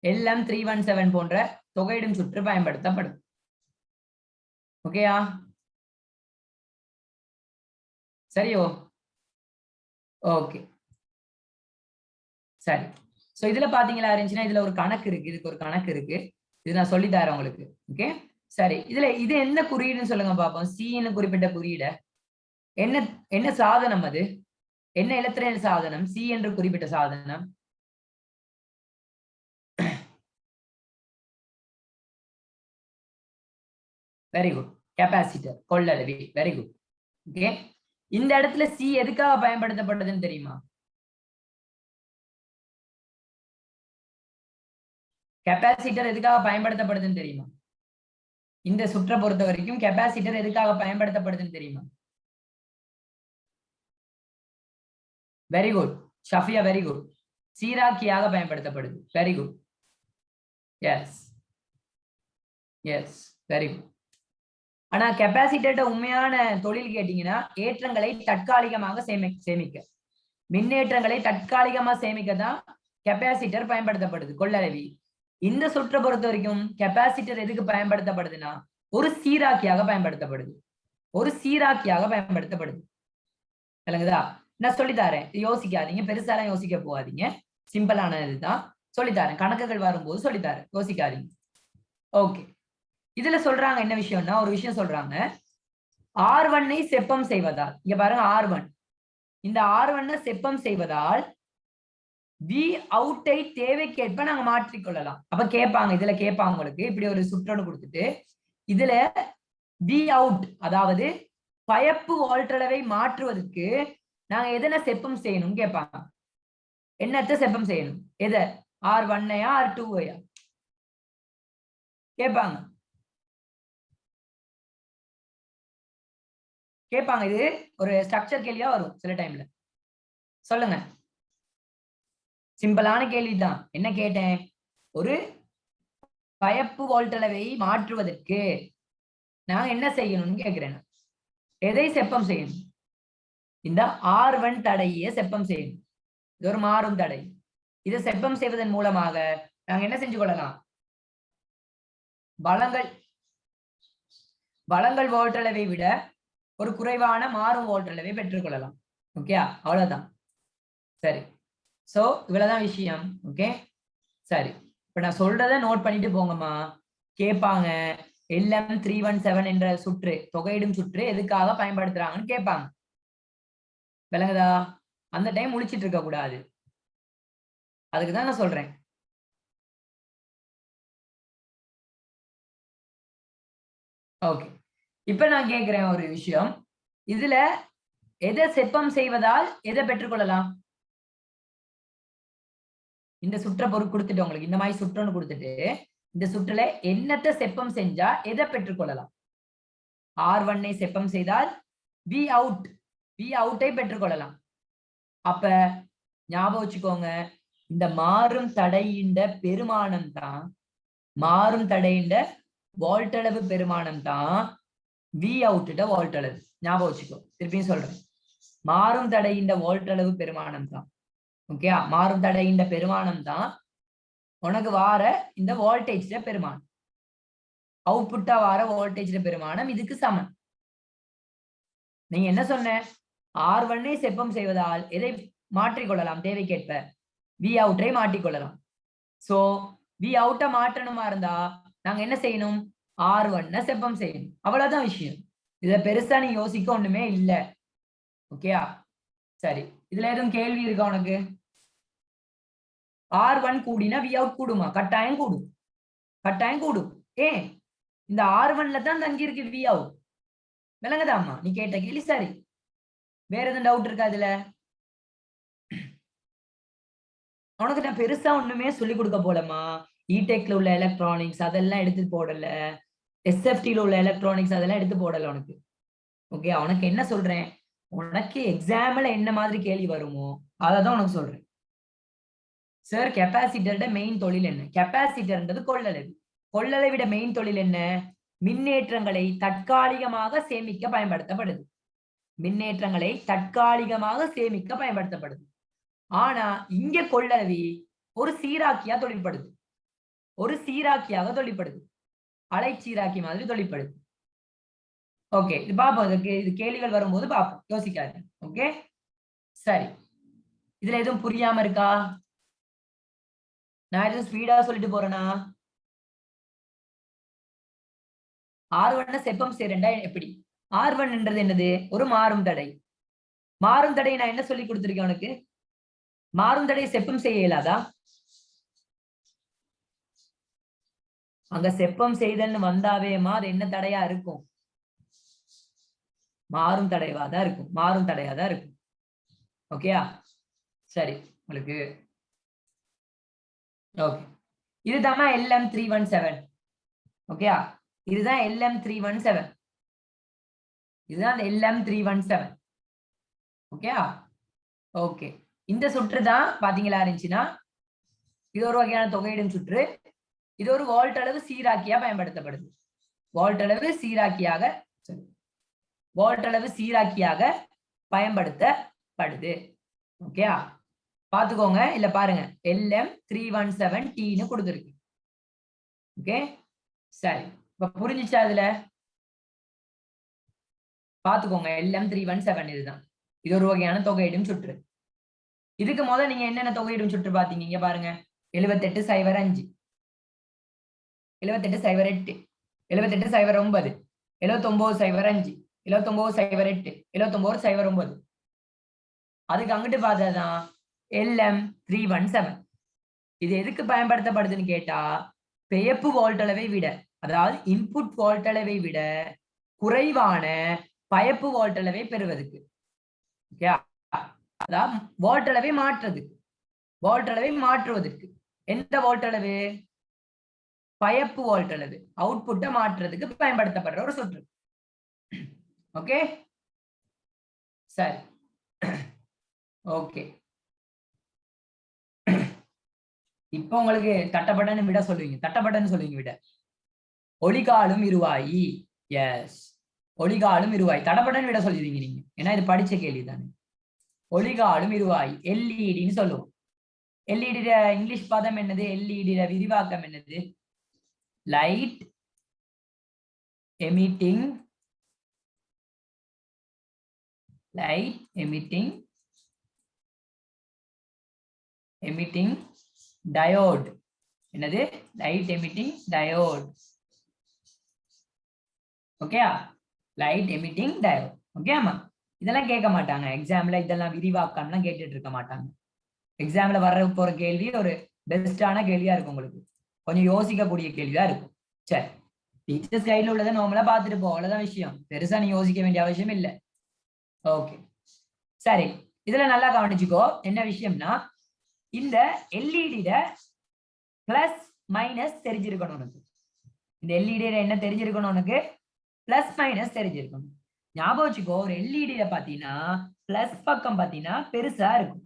LM317 போன்ற தொகையிடும் சுற்று பயன்படுத்தப்படும். ஓகேயா? சரியோ? ஓகே சரி. சோ இதுல பாத்தீங்களா இருந்துச்சுன்னா இதுல ஒரு கணக்கு இருக்கு. இதுக்கு ஒரு கணக்கு இருக்கு. இது நான் சொல்லி தரேன் உங்களுக்கு. ஓகே சரி. இதுல இது என்ன குறியீடுன்னு சொல்லுங்க பாப்போம். சின்னு குறிப்பிட்ட குறியீட என்ன என்ன சாதனம் அது? என்ன இலத்திரனியல் சாதனம்? சி என்று குறிப்பிட்ட சாதனம். Very good. கெப்பாசிட்டர், கொள்ளளவி. Very good. ஓகே இந்த இடத்துல சி எதுக்காக பயன்படுத்தப்பட்டதுன்னு தெரியுமா? கெப்பாசிட்டர் எதுக்காக பயன்படுத்தப்படுதுன்னு தெரியுமா? இந்த சுற்றை பொறுத்த வரைக்கும் கெப்பாசிட்டர் எதுக்காக பயன்படுத்தப்படுதுன்னு தெரியுமா? Very good Shafiya, very good. சீராக்கியாக பயன்படுத்தப்படுது. Very good. Yes yes very good. ஆனா கெப்பாசிட்டர்ட உண்மையான தொழில் கேட்டீங்கன்னா ஏற்றங்களை தற்காலிகமாக சேமிக்க, மின்னேற்றங்களை தற்காலிகமா சேமிக்க தான் கெப்பாசிட்டர் பயன்படுத்தப்படுது. கொள்ளளவி. இந்த சுற்றை பொறுத்த வரைக்கும் கெப்பாசிட்டர் எதுக்கு பயன்படுத்தப்படுதுன்னா ஒரு சீராக்கியாக பயன்படுத்தப்படுது. ஒரு சீராக்கியாக பயன்படுத்தப்படுது. விளங்குதா? நான் சொல்லித்தாரேன், யோசிக்காதீங்க, பெருசாலாம் யோசிக்க போகாதீங்க. சிம்பிளான இதுதான் சொல்லித்தாரேன். கணக்குகள் வரும்போது சொல்லித்தாரேன், யோசிக்காதீங்க. ஓகே இதுல சொல்றாங்க என்ன விஷயம்னா ஒரு விஷயம் சொல்றாங்க. R1-ஐ செப்பம் செய்வதால், இங்க பாருங்க R1, இந்த R1-ஐ செப்பம் செய்வதால் V அவுட்டை தேவைக்கேற்ப நாங்க மாற்றிக்கொள்ளலாம். அப்ப கேட்பாங்க, இதுல கேட்பாங்க உங்களுக்கு இப்படி ஒரு சுற்றோடு கொடுத்துட்டு இதுல V அவுட் அதாவது பயப்பு வோல்ட்டளவை மாற்றுவதற்கு நாங்க எதனை செப்பம் செய்யணும் கேட்பாங்க. என்னத்தை செப்பம் செய்யணும்? எதை? R1-ஐயா R2-ஐயா கேட்பாங்க. கேட்பாங்க. இது ஒரு ஸ்ட்ரக்சர் கேள்வியா வரும் சில டைம்ல. சொல்லுங்க. சிம்பிளான கேள்விதான். என்ன கேட்டேன்? ஒரு பயப்பு வோல்ட்டளவை மாற்றுவதற்கு நான் என்ன செய்யணும்னு கேட்கிறேன். எதை செப்பம் செய்யணும்? இந்த R1 தடையை செப்பம் செய்யணும். இது ஒரு மாறும் தடை. இதை செப்பம் செய்வதன் மூலமாக நாங்க என்ன செஞ்சு கொள்ளலாம்? வளங்கள் வழங்கல் வோல்ட் அளவை விட ஒரு குறைவான மாறும் வோல்ட் அளவை பெற்றுக்கொள்ளலாம். ஓகே, அவ்வளவுதான். சரி, சோ இவ்வளவுதான் விஷயம். ஓகே, சரி, இப்ப நான் சொல்றத நோட் பண்ணிட்டு போங்கம்மா. கேட்பாங்க, LM317 என்ற சுற்று, தொகையிடும் சுற்று எதுக்காக பயன்படுத்துறாங்கன்னு கேட்பாங்க. விளங்குதா? அந்த டைம் முழிச்சிட்டு இருக்க கூடாது. அதுக்குதான் நான் சொல்றேன். ஓகே, இப்ப நான் கேட்கிறேன் ஒரு விஷயம். இதுல எதை செப்பம் செய்வதால் எதை பெற்றுக்கொள்ளலாம்? இந்த சுற்ற பொருள் கொடுத்துட்டு உங்களுக்கு இந்த மாதிரி சுற்றுன்னு கொடுத்துட்டு இந்த சுற்றுல என்னத்தை செப்பம் செஞ்சா எதை பெற்றுக்கொள்ளலாம்? R1 செப்பம் செய்தால் V அவுட்டை பெற்றுக்கொள்ளலாம். அப்ப ஞாபகம் வச்சுக்கோங்க, இந்த மாறும் தடையின் பெருமானம் தான், மாறும் தடையின் வோல்ட் அளவு பெருமானம் தான் V அவுட் வோல்ட் அளவு. ஞாபகம் வச்சுக்கோ, திருப்பியும் சொல்றேன், மாறும் தடையின் வோல்ட் அளவு பெருமானம் தான். ஓகே, மாறும் தடையின் பெருமானம் தான் உனக்கு வார இந்த வோல்டேஜ் பெருமானம், அவுட்புட்டா வார வோல்டேஜ் பெருமானம் இதுக்கு சமம். நீங்க என்ன சொன்ன? R1 செப்பம் செய்வதால் எதை மாற்றிக்கொள்ளலாம்? தேவைக்கேற்ப V அவுட்டை மாற்றிக்கொள்ளலாம். சோ V அவுட்டை மாற்றணுமா இருந்தா நாங்க என்ன செய்யணும்? R1 செப்பம் செய்யணும். அவ்வளவுதான் விஷயம். இத பெருசா நீ யோசிக்க ஒண்ணுமே இல்ல. ஓகேயா? சரி, இதுல எதுவும் கேள்வி இருக்கா உனக்கு? R1 கூடினா V அவுட் கூடுமா? கட்டாயம் கூடும், கட்டாயம் கூடும். ஏன்? இந்த R1ல தான் தங்கி இருக்கு V அவுட். விளங்குதாம்மா? நீ கேட்ட கேள்வி சரி. வேற எதுவும் டவுட் இருக்கா இதுல? உனக்கு நான் பெருசா ஒண்ணுமே சொல்லி கொடுக்க போலமா. இடெக்ல உள்ள எலக்ட்ரானிக்ஸ் அதெல்லாம் எடுத்து போடல, SFTல உள்ள எலக்ட்ரானிக்ஸ் அதெல்லாம் எடுத்து போடல உனக்கு. ஓகே, உனக்கு என்ன சொல்றேன், உனக்கு எக்ஸாம்ல என்ன மாதிரி கேள்வி வருமோ அததான் உனக்கு சொல்றேன். சார், கெப்பாசிட்டரோட மெயின் தொழில் என்ன? கெப்பாசிட்டர்ன்றது கொள்ளளவு. கொள்ளளவிட மெயின் தொழில் என்ன? மின்னேற்றங்களை தற்காலிகமாக சேமிக்க பயன்படுத்தப்படுது. மின்னேற்றங்களை தற்காலிகமாக சேமிக்க பயன்படுத்தப்படுது. ஆனா இங்க கொள்ளளவி ஒரு சீராக்கியா தொழில்படுது, ஒரு சீராக்கியாக தொழில்படுது, அலை சீராக்கி மாதிரி தொழில்படுது. ஓகே, இது பாப்போம், இது கேள்விகள் வரும்போது பாப்போம், யோசிக்காது. ஓகே, சரி, இதுல எதுவும் புரியாம இருக்கா? நான் எதுவும் ஸ்பீடா சொல்லிட்டு போறேனா? R1 செப்பம் செய்யறேன்டா எப்படி? R1ன்றது என்னது? ஒரு மாறும் தடை. மாறும் தடை நான் என்ன சொல்லி கொடுத்திருக்கேன் உனக்கு? மாறும் தடை செப்பம் செய்ய இயலாதா? அங்க செப்பம் செய்தல்னு வந்தாவேமா அது என்ன தடையா இருக்கும்? மாறும் தடைவாதான் இருக்கும், மாறும் தடையாதான் இருக்கும். ஓகேயா? சரி, உங்களுக்கு ஓகே, இதுதான் LM317. ஓகேயா? இதுதான் LM317, இதுதான் LM317. ஓகேயா? ஓகே, இந்த சுற்று தான் பாத்தீங்களா இருந்துச்சுன்னா இது ஒரு வகையான தொகையிடும் சுற்று. இது ஒரு வோல்ட் அளவு சீராக்கியா பயன்படுத்தப்படுது. வோல்ட் அளவு சீராக்கியாக பயன்படுத்தப்படுது. ஓகேயா? பாத்துக்கோங்க, இல்ல பாருங்க, LM317T கொடுத்துருக்கு. ஓகே, சரி, இப்ப புரிஞ்சுச்சா? அதுல பாத்துக்கோங்க, LM317 இதுதான். இது ஒரு வகையான தொகையிடும் சுற்று. இதுக்கு முதல்ல நீங்க என்னென்ன தொகையிடும் சுற்று பாத்தீங்க? இங்க பாருங்க, 7805, 7808, 7809, 7905, 7908, 7909. அதுக்கு அங்கிட்டு பார்த்ததான் LM317. இது எதுக்கு பயன்படுத்தப்படுதுன்னு கேட்டா, பெயர்ப்பு வோல்ட் அளவை விட, அதாவது இன்புட் வோல்ட் அளவை விட குறைவான பயப்பு வோல்ட் அளவை பெறுவதற்கு. அதாவது வோல்ட் அளவை மாற்றுறதுக்கு, வோல்ட் அளவை மாற்றுவதற்கு. எந்த வோல்ட் அளவு? பயப்பு வோல்ட் அளவு, அவுட்புட்டை மாற்றுறதுக்கு பயன்படுத்தப்படுற ஒரு சுற்று. ஓகே, சரி, ஓகே. இப்ப உங்களுக்கு தட்டப்பட்டன்னு விட சொல்லுவீங்க, தட்டப்பட்டன்னு சொல்லுவீங்க விட. ஒளிகாலும் இருவாயி, எஸ், ஒளிகாலும் இருவாய். தடப்பட்டன்னு விட சொல்லிடுவீங்க நீங்க, ஏன்னா இது படிச்ச கேள்வி தானே. ஒளிகாலும் இருவாய், எல்இடின்னு சொல்லுவோம். எல்இடி இங்கிலீஷ் பதம் என்னது? எல்இடி விரிவாக்கம் என்னது? Light emitting diode. என்னது? light emitting diode. ஓகேயா? light emitting diode. ஓகேமா? இதெல்லாம் கேட்க மாட்டாங்க எக்ஸாம்ல, இதெல்லாம் விரிவாக்கம்லாம் கேட்டுட்டு இருக்க மாட்டாங்க. எக்ஸாம்ல வர்ற போற கேள்வி ஒரு பெஸ்டான கேள்வியா இருக்கும், உங்களுக்கு கொஞ்சம் யோசிக்கக்கூடிய கேள்வியா இருக்கும். சரி, டீச்சர்ஸ் கைட்ல உள்ளதை நார்மலா பார்த்துட்டு போ, அவ்வளவுதான் விஷயம். பெருசா நீ யோசிக்க வேண்டிய அவசியம் இல்லை. ஓகே சரி, இதுல நல்லா கவனிச்சுக்கோ. என்ன விஷயம்னா, இந்த எல்இடிட பிளஸ் மைனஸ் தெரிஞ்சிருக்கணும் உனக்கு. இந்த எல்இடிட என்ன தெரிஞ்சிருக்கணும் உனக்கு? பிளஸ் மைனஸ் தெரிஞ்சிருக்கணும். ஞாபகம் வச்சுக்கோ, ஒரு எல்இடில பாத்தீங்கன்னா பிளஸ் பக்கம் பாத்தீங்கன்னா பெருசா இருக்கும்,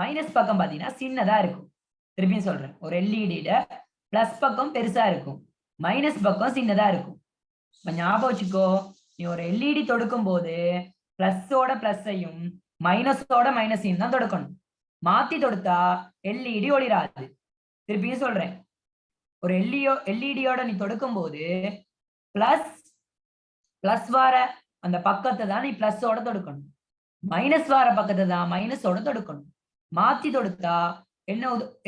மைனஸ் பக்கம் பாத்தீங்கன்னா சின்னதா இருக்கும். திருப்பியும் சொல்றேன், ஒரு எல்இடில பிளஸ் பக்கம் பெருசா இருக்கும், மைனஸ் பக்கம் சின்னதா இருக்கும். இப்ப ஞாபகம் வச்சுக்கோ, நீ ஒரு எல்இடி தொடுக்கும் போது பிளஸோட பிளஸையும் மைனஸோட மைனஸையும் தான் தொடுக்கணும். மாத்தி தொடுத்தா எல்இடி ஒளிராது. திருப்பியும் சொல்றேன், ஒரு எல்இடியோட நீ தொடுக்கும் போது பிளஸ் வார அந்த பக்கத்தை தான் நீ பிளஸோட தொடுக்கணும், மைனஸ் வார பக்கத்தை தான் மைனஸோட தொடுக்கணும். மாத்தி தொடுத்தா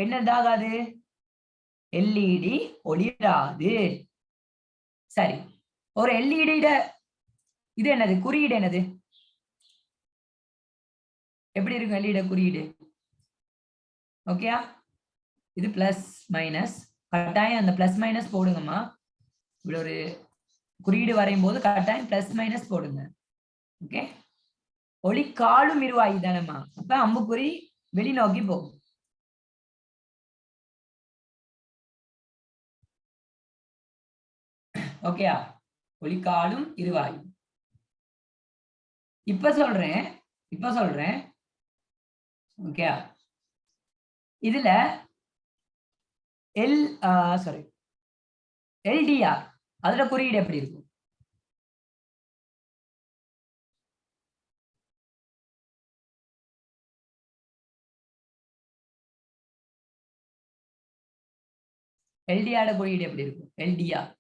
என்ன இதாகாது? எல்இடி ஒளிராது. சரி, ஒரு எல்இடிட இது என்னது? குறியீடு என்னது? எப்படி இருக்கும் எல்இடி குறியீடு? ஓகேயா? இது பிளஸ் மைனஸ், கட்டாயம் அந்த பிளஸ் மைனஸ் போடுங்கம்மா. இப்படி ஒரு குறியீடு வரையும் போது கட்டாயம் பிளஸ் மைனஸ் போடுங்க. ஓகே, ஒளி காலும் இருவாயு தானேம்மா, அப்ப அம்புக்குறி வெளிநோக்கி போகும். ஓகேயா? ஒளிக்காலும் இருவாயு. இப்ப சொல்றேன் ஓகேயா? இதுல எல்டிஆர் அதுல குறியீடு எப்படி இருக்கும்? எல்டிஆர் குறியீடு எப்படி இருக்கும்? எல்டிஆர்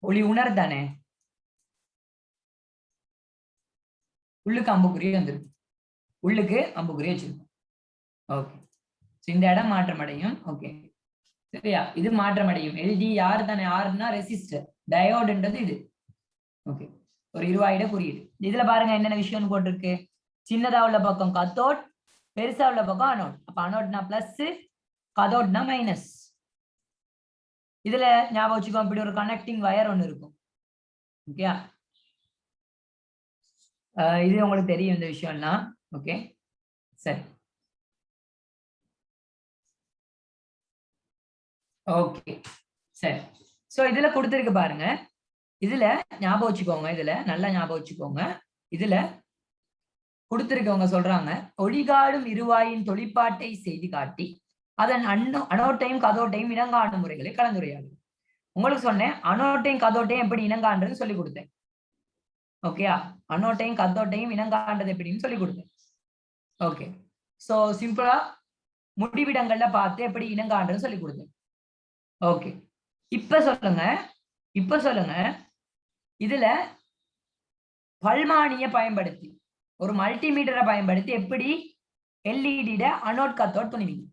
ஒளி உணர் தானே, உள்ளுக்கு அம்புக்குறி வந்துருக்கு, உள்ளுக்கு அம்புக்குறி வச்சிருக்கும். ஓகே, இந்த இடம் மாற்றம் அடையும். ஓகே சரியா? இது மாற்றம் அடையும். எல்டிஆர் தானே, ஆர்னா ரெசிஸ்டர், டயோடுன்றது இது. ஓகே, ஒரு இருவாயிட குறியீடு. இதுல பாருங்க என்னென்ன விஷயம்னு போட்டிருக்கு. சின்னதா உள்ள பக்கம் கத்தோட், பெருசா உள்ள பக்கம் அனோட். அப்ப அனோட்னா பிளஸ், கதோட்னா மைனஸ். இதுல ஞாபகம் வச்சுக்கோ, இப்படி ஒரு கனெக்டிங் வயர் ஒண்ணு இருக்கும். ஓகே, இது உங்களுக்கு தெரியும் இந்த விஷயம்லாம். ஓகே சரி, ஓகே சரி. சோ இதுல கொடுத்திருக்கு பாருங்க, இதுல ஞாபகம் வச்சுக்கோங்க, இதுல நல்லா ஞாபகம் வச்சுக்கோங்க. இதுல கொடுத்திருக்கவங்க சொல்றாங்க, ஒளிகாடும் இருவாயின் தொழிற்பாட்டை செய்து காட்டி அதன் அனோட்டையும் கதோட்டையும் இனங்காணும் முறைகளை கலந்துரையாடு. உங்களுக்கு சொன்னேன், அனோட்டையும் கதோட்டையும் எப்படி இனங்காண்டுன்னு சொல்லி கொடுத்தேன். ஓகேயா? அனோட்டையும் கதோட்டையும் இனங்காண்டது எப்படின்னு சொல்லி கொடுத்தேன். ஓகே, சோ சிம்பிளா முடிவிடங்கள்ல பார்த்து எப்படி இனங்காண்டுன்னு சொல்லி கொடுத்தேன். ஓகே, இப்ப சொல்லுங்க இதுல பல்மானிய பயன்படுத்தி, ஒரு மல்டிமீட்டரை பயன்படுத்தி எப்படி எல்இடிட அனோட் கத்தோட் துணிவீங்க?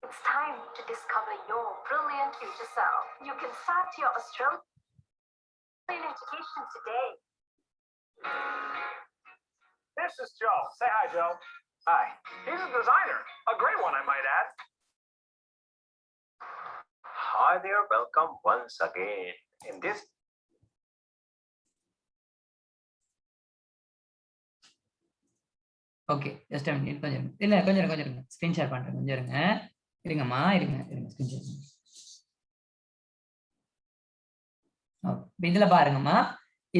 It's time to discover your brilliant future self. You can start your Australian education today. This is Joe. Say hi, Joe. Hi. He's a designer. A great one, I might add. Hi there, welcome once again. In this okay just a minute கொஞ்சம் இருங்க. இல்ல கொஞ்சம் இருங்க screen share பண்றேன் கொஞ்சம் இருங்க இருங்கம்மா இருங்க ஸ்கிரீன் ஷேர் இதுல பாருங்கம்மா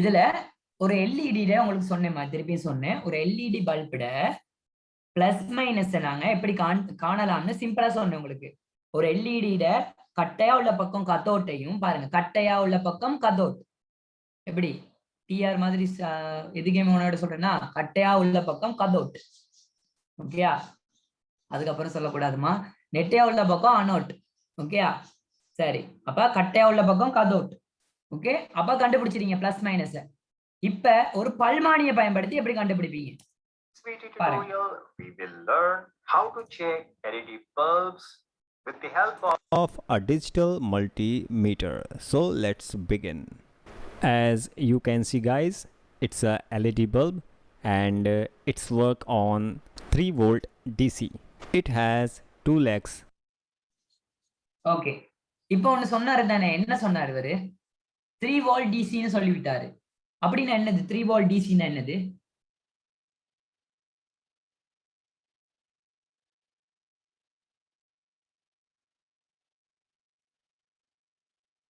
இதுல ஒரு எல்இடில உங்களுக்கு சொன்னேம்மா திருப்பியும் சொன்னேன் ஒரு எல்இடி பல்புட பிளஸ் மைனஸ் நாங்க எப்படி காணலாம்னு சிம்பிளா சொன்னேன் உங்களுக்கு ஒரு எல்இடியில கட்டையா உள்ள பக்கம் கத்தோட்டையும் பாருங்க கட்டையா உள்ள பக்கம் கதோட் எப்படி டிஆர் மாதிரி எதுக்கே உன்னோட சொல்றேன்னா கட்டையா உள்ள பக்கம் கதோட் ஓகேயா அதுக்கப்புறம் சொல்லக்கூடாதுமா நெட்டையா உள்ள பக்கம் அனோட் ஓகேயா சரி அப்ப கட்டையா உள்ள பக்கம் கதோட் ஓகே அப்ப கண்டுபிடிச்சிருங்க பிளஸ் மைனஸ் இப்ப ஒரு பல்மானியை பயன்படுத்தி எப்படி கண்டுபிடிப்பீங்க video tutorial, we will learn how to check LED bulbs with the help of a digital multimeter. So let's begin. As you can see guys, it's a LED bulb and it's work on 3 volt DC. It has 2 legs. Okay இப்போ ஒண்ணு சொன்னாரு தானே என்ன சொன்னாரு இவரு 3 volt டிசின்னு சொல்லிவிட்டாரு அப்படின்னா என்னது 3 volt டிசின்னா என்னது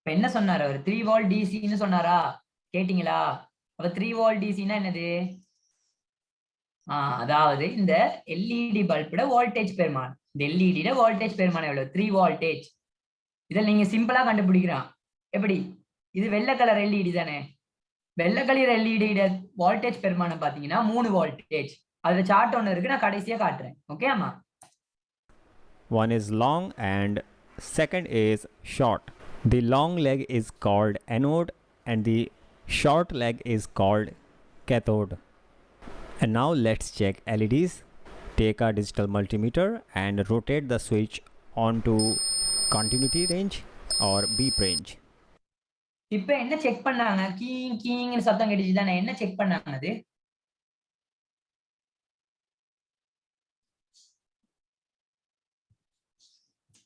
என்ன சொன்னாரு அவர் 3 வோல்ட் டிசின்னு சொன்னாரா கேட்டிங்களா அப்ப 3 வோல்ட் டிசின்னா என்னது அதாவது இந்த எல்இடி பல்போட வோல்டேஜ் பெருமானம் இந்த எல்இடியோட வோல்டேஜ் பெருமானம் எவ்வளவு 3 வோல்டேஜ் இதில் நீங்க சிம்பிளா கண்டுபிடிக்கிறான் எப்படி இது வெள்ளை கலர் எல்இடி தானே வெள்ளை கலர் எல்இடியோட வோல்டேஜ் பெருமானம் பாத்தீங்கன்னா 3 வோல்டேஜ் அதுல சார்ட் ஒன்று இருக்கு நான் கடைசியா காட்டுறேன் ஓகே அம்மா One is long and second is short. The long leg is called anode and the short leg is called cathode. And now let's check LEDs. Take a digital multimeter and rotate the switch onto continuity range or beep range. இப்ப என்ன check பண்ணாங்க கீங் கீங்னு சத்தம் கேட்டுச்சு தானே என்ன check பண்ணாங்க அது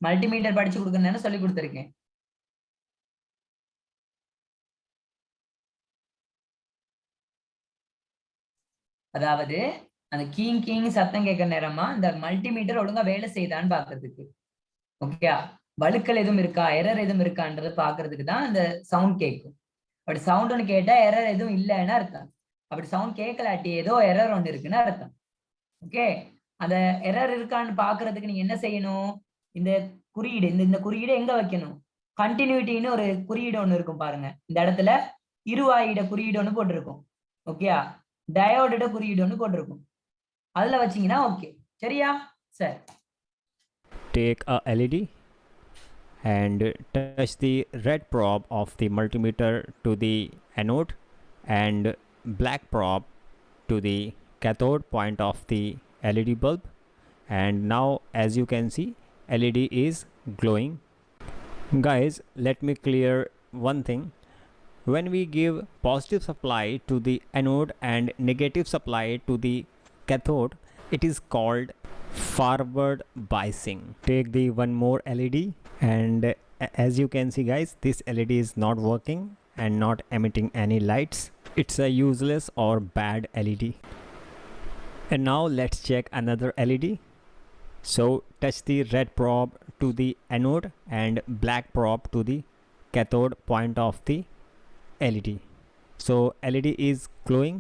multimeter படிச்சு கொடுக்கணும்னு சொல்லி கொடுத்துருக்கேன் அதாவது அந்த கீங் சத்தம் கேட்கிற நேரமா இந்த மல்டிமீட்டர் ஒழுங்கா வேலை செய்தான்னு பாக்குறதுக்கு ஓகே வழுக்கல் எதுவும் இருக்கா எரர் எதுவும் இருக்கான்றது பாக்குறதுக்கு தான் அந்த சவுண்ட் கேட்கும் அப்படி சவுண்ட் ஒன்று கேட்டா எரர் எதுவும் இல்லைன்னா அர்த்தம் அப்படி சவுண்ட் கேட்கலாட்டி ஏதோ எரர் ஒன்று இருக்குன்னு அர்த்தம் ஓகே அந்த எரர் இருக்கான்னு பாக்குறதுக்கு நீங்க என்ன செய்யணும் இந்த குறியீடு இந்த குறியீடு எங்க வைக்கணும் கண்டினியூட்டின்னு ஒரு குறியீடு ஒன்று இருக்கும் பாருங்க இந்த இடத்துல இருவாயிட குறியீடு ஒன்று போட்டிருக்கும் ஓகேயா டயோட குறியீடு ஒன்று போட்டிருக்கும் அதுல வச்சீங்கன்னா ஓகே சரியா sir Take a LED and touch the red probe of the multimeter to the anode and black probe to the cathode point of the LED bulb, and now as you can see LED is glowing. Guys, let me clear one thing. When we give positive supply to the anode and negative supply to the cathode, it is called forward biasing. Take the one more LED and as you can see guys, this LED is not working and not emitting any lights. It's a useless or bad LED. And now let's check another LED. So touch the red probe to the anode and black probe to the cathode point of the LED. So LED is glowing.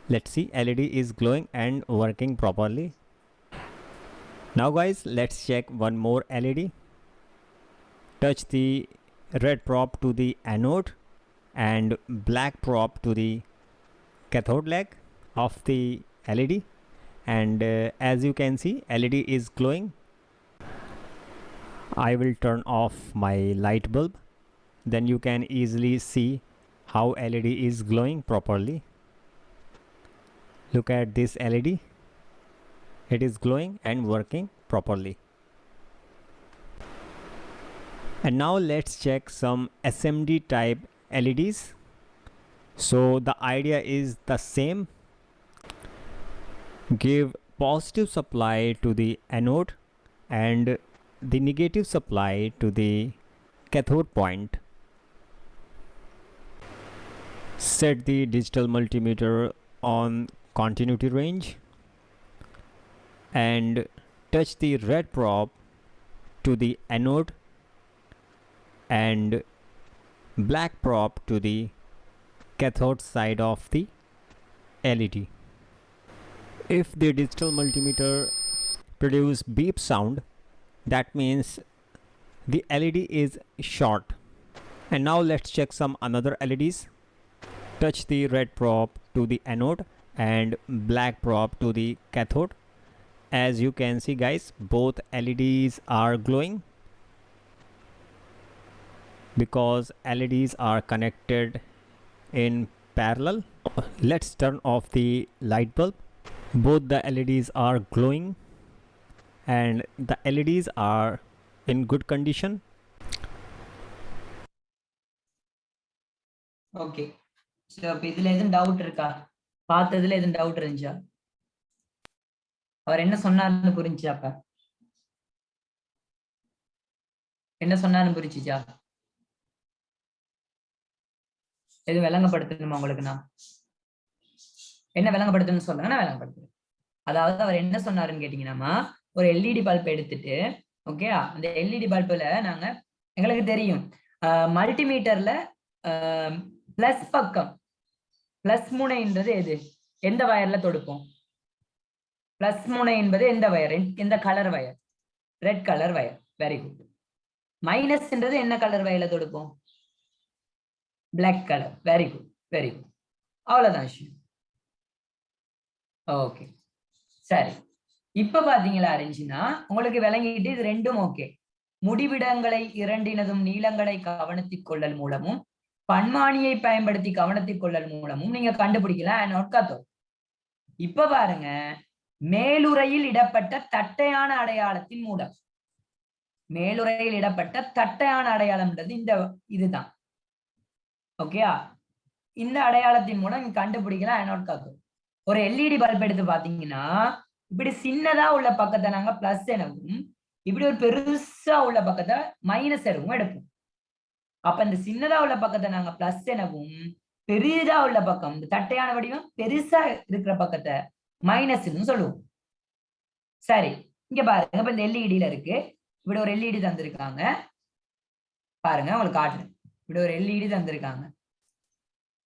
Let's see, LED is glowing and working properly. Now guys, let's check one more LED. Touch the red probe to the anode and black probe to the cathode leg of the LED, and as you can see LED is glowing. I will turn off my light bulb, then you can easily see how LED is glowing properly. Look at this LED, it is glowing and working properly. And now let's check some SMD type LEDs. So the idea is the same. Give positive supply to the anode and the negative supply to the cathode point. Set the digital multimeter on continuity range and touch the red probe to the anode and black probe to the cathode side of the LED. If the digital multimeter produces beep sound, that means the LED is short. And now let's check some another LEDs. Touch the red probe to the anode and black probe to the cathode. As you can see guys, both LEDs are glowing because LEDs are connected in parallel. Let's turn off the light bulb. Both the LEDs are glowing and the LEDs are in good condition. Okay so அப்ப இதுல எதுவும் doubt இருக்கா? பார்த்ததுல எதுவும் doubt இருந்துச்சா? அவர் என்ன சொன்னாருன்னு புரிஞ்சுச்சா? அப்ப என்ன சொன்னாருன்னு புரிஞ்சுச்சா? எது விளங்கப்படுத்தணுமா உங்களுக்கு? நான் என்ன விளங்கப்படுத்தணும்னு சொல்லுங்க, நான் விளங்கப்படுத்துறேன். அதாவது அவர் என்ன சொன்னாருன்னு கேட்டீங்கன்னா, ஒரு எல்இடி பல்ப் எடுத்துட்டு, ஓகே, அந்த எல்இடி பல்புல நாங்க எங்களுக்கு தெரியும் மல்டிமீட்டர்ல பிளஸ் பக்கம், பிளஸ் முனைன்றது எது, எந்த வயர்ல தொடுப்போம்? பிளஸ் முனை என்பது எந்த வயர், எந்த colour wire? Red colour wire. Very good. மைனஸ்ன்றது என்ன கலர் வயர்ல தொடுப்போம்? Black colour. Very good, very good. அவ்வளவுதான் விஷயம். ஓகே சரி, இப்ப பாத்தீங்களா இருந்துச்சுன்னா உங்களுக்கு விளங்கிட்டு இது ரெண்டும் ஓகே. முடிவிடங்களை இரண்டினதும் நீளங்களை கவனத்திற் கொள்ளல் மூலமும் பன்மானியை பயன்படுத்தி கவனத்திற் கொள்ளல் மூலமும் நீங்க கண்டுபிடிக்கலாம் அனோட் காத்தோட். இப்ப பாருங்க, மேலுறையில் இடப்பட்ட தட்டையான அடையாளத்தின் மூலம், மேலுறையில் இடப்பட்ட தட்டையான அடையாளம்ன்றது இந்த இதுதான். ஓகேயா? இந்த அடையாளத்தின் மூலம் நீங்க கண்டுபிடிக்கலாம் அனோட் காத்தோட். ஒரு எல்இடி பல்ப் எடுத்து பாத்தீங்கன்னா இப்படி சின்னதா உள்ள பக்கத்தை நாங்க பிளஸ் எனவும், இப்படி ஒரு பெருசா உள்ள பக்கத்தை மைனஸ் எனவும் எடுப்போம். அப்ப இந்த சின்னதா உள்ள பக்கத்தை நாங்க பிளஸ் எனவும், பெரிதா உள்ள பக்கம் இந்த தட்டையான வடிவம் பெருசா இருக்கிற பக்கத்தை மைனஸ்ன்னு சொல்லுவோம். சரி, இங்க பாருங்க, இப்ப இந்த எல்இடில இருக்கு, இப்படி ஒரு எல்இடி தந்திருக்காங்க பாருங்க, உங்களுக்கு காட்டுறேன். இப்படி ஒரு எல்இடி தந்திருக்காங்க.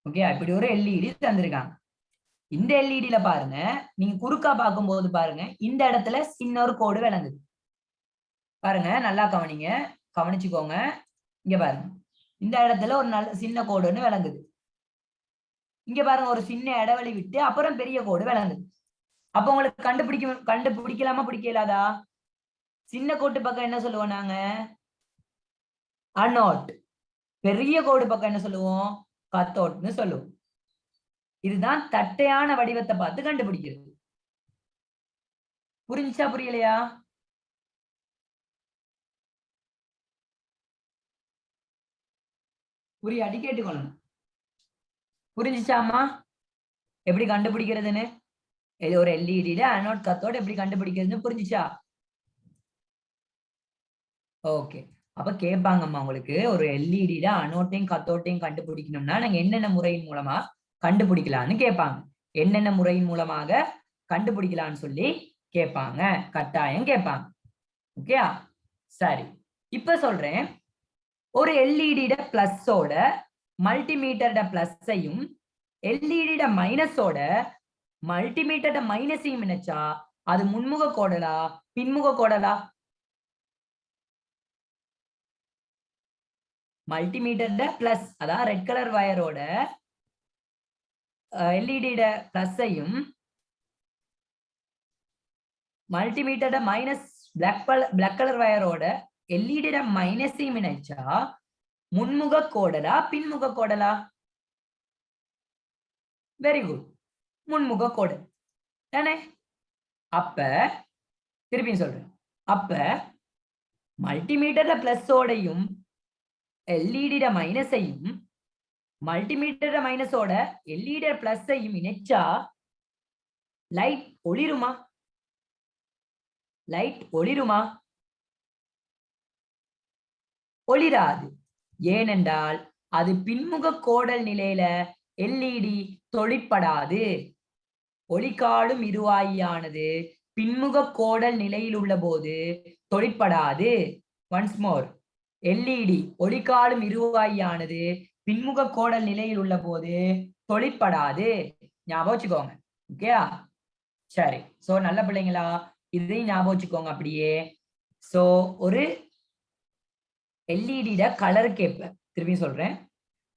ஓகே, இப்படி ஒரு எல்இடி தந்திருக்காங்க. இந்த எல்இடில பாருங்க, நீங்க குறுக்கா பார்க்கும்போது பாருங்க, இந்த இடத்துல சின்ன ஒரு கோடு விளங்குது பாருங்க. நல்லா கவனிங்க, கவனிச்சுக்கோங்க. இங்க பாருங்க, இந்த இடத்துல ஒரு நல்ல சின்ன கோடுன்னு விளங்குது. இங்க பாருங்க, ஒரு சின்ன இடைவெளி விட்டு அப்புறம் பெரிய கோடு விளங்குது. அப்ப உங்களுக்கு கண்டுபிடிக்கலாமா பிடிக்கலாதா? சின்ன கோட்டு பக்கம் என்ன சொல்லுவோம் நாங்க? அனோட். பெரிய கோடு பக்கம் என்ன சொல்லுவோம்? கத்தோட்னு சொல்லுவோம். இதுதான் தட்டையான வடிவத்தை பார்த்து கண்டுபிடிக்கிறது. புரிஞ்சா புரியலையா? புரியாட்டி கேட்டுக்கொள்ளணும். புரிஞ்சுச்சாமா எப்படி கண்டுபிடிக்கிறதுன்னு? இது ஒரு எல்இடில அனோட் கத்தோட் எப்படி கண்டுபிடிக்கிறதுன்னு புரிஞ்சுச்சா? ஓகே, அப்ப கேட்பாங்கம்மா உங்களுக்கு, ஒரு எல்இடில அனோட்டையும் கத்தோட்டையும் கண்டுபிடிக்கணும்னா நாங்க என்னென்ன முறையின் மூலமா கண்டுபிடிக்கலாம்னு கேட்பாங்க. என்னென்ன முறையின் மூலமாக கண்டுபிடிக்கலாம்னு சொல்லி கேட்பாங்க, கட்டாயம் கேட்பாங்க. ஓகே சரி, இப்ப சொல்றேன். ஒரு எல்இடிட பிளஸோட மல்டிமீட்டர்ட பிளஸையும் எல்இடிட மைனஸோட மல்டிமீட்டர்ட மைனஸையும் இணைச்சா அது முன்முக கோடலா பின்முக கோடலா? மல்டிமீட்டர்ட பிளஸ், அதான் ரெட் கலர் வயரோட எல்இடிட பிளஸையும் மல்டிமீட்டர்ட மைனஸ் பிளாக் கலர் வயரோட எல்இடிட மைனஸையும் இணைச்சா முன்முக கோடலா பின்முக கோடலா? வெரி குட், முன்முக கோடல் தானே? அப்ப திருப்பியும் சொல்றேன், அப்ப மல்டிமீட்டர்ல பிளஸோடையும் எல்இடிட மைனஸையும் மல்டிமீட்டர் மைனஸோட எல்இடி பிளஸையும் இணைச்சா லைட் ஒளிருமா? லைட் ஒளிருமா? ஒளிராது. ஏனென்றால் அது பின்முக கோடல் நிலையில எல்இடி தொழிற்படாது. ஒளிக்காடும் இருவாயியானது பின்முக கோடல் நிலையில் உள்ள போது தொழிற்படாது. ஒன்ஸ் மோர், எல்இடி ஒளிக்காடும் இருவாயியானது பின்முக கோடல் நிலையில் உள்ள போது தொழிற்படாது. ஞாபகம் வச்சுக்கோங்க. ஓகேயா? சரி. சோ நல்ல பிள்ளைங்களா, இதையும் ஞாபகம் வச்சுக்கோங்க அப்படியே. சோ ஒரு எல்இடியோட கலருக்கேற்ப, திரும்பி சொல்றேன்,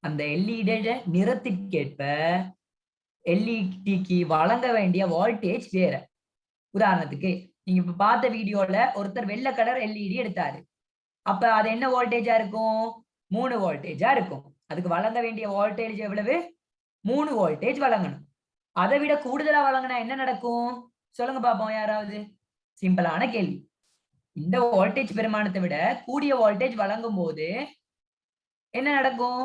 அந்த எல்இடியோட நிறத்திற்கேற்ப எல்இடிக்கு வழங்க வேண்டிய வோல்டேஜ் வேற. உதாரணத்துக்கு நீங்க இப்ப பார்த்த வீடியோல ஒருத்தர் வெள்ளை கலர் எல்இடி எடுத்தாரு. அப்ப அது என்ன வோல்டேஜா இருக்கும்? 3 வோல்டேஜா இருக்கும். அதுக்கு வழங்க வேண்டிய வோல்டேஜ் எவ்வளவு? 3 வோல்டேஜ் வழங்கணும். அதை விட கூடுதலா வழங்கினா என்ன நடக்கும்? சொல்லுங்க பாப்போம் யாராவது. சிம்பிளான கேள்வி. இந்த வோல்டேஜ் பெருமானத்தை விட கூடிய வோல்டேஜ் வழங்கும் போது என்ன நடக்கும்?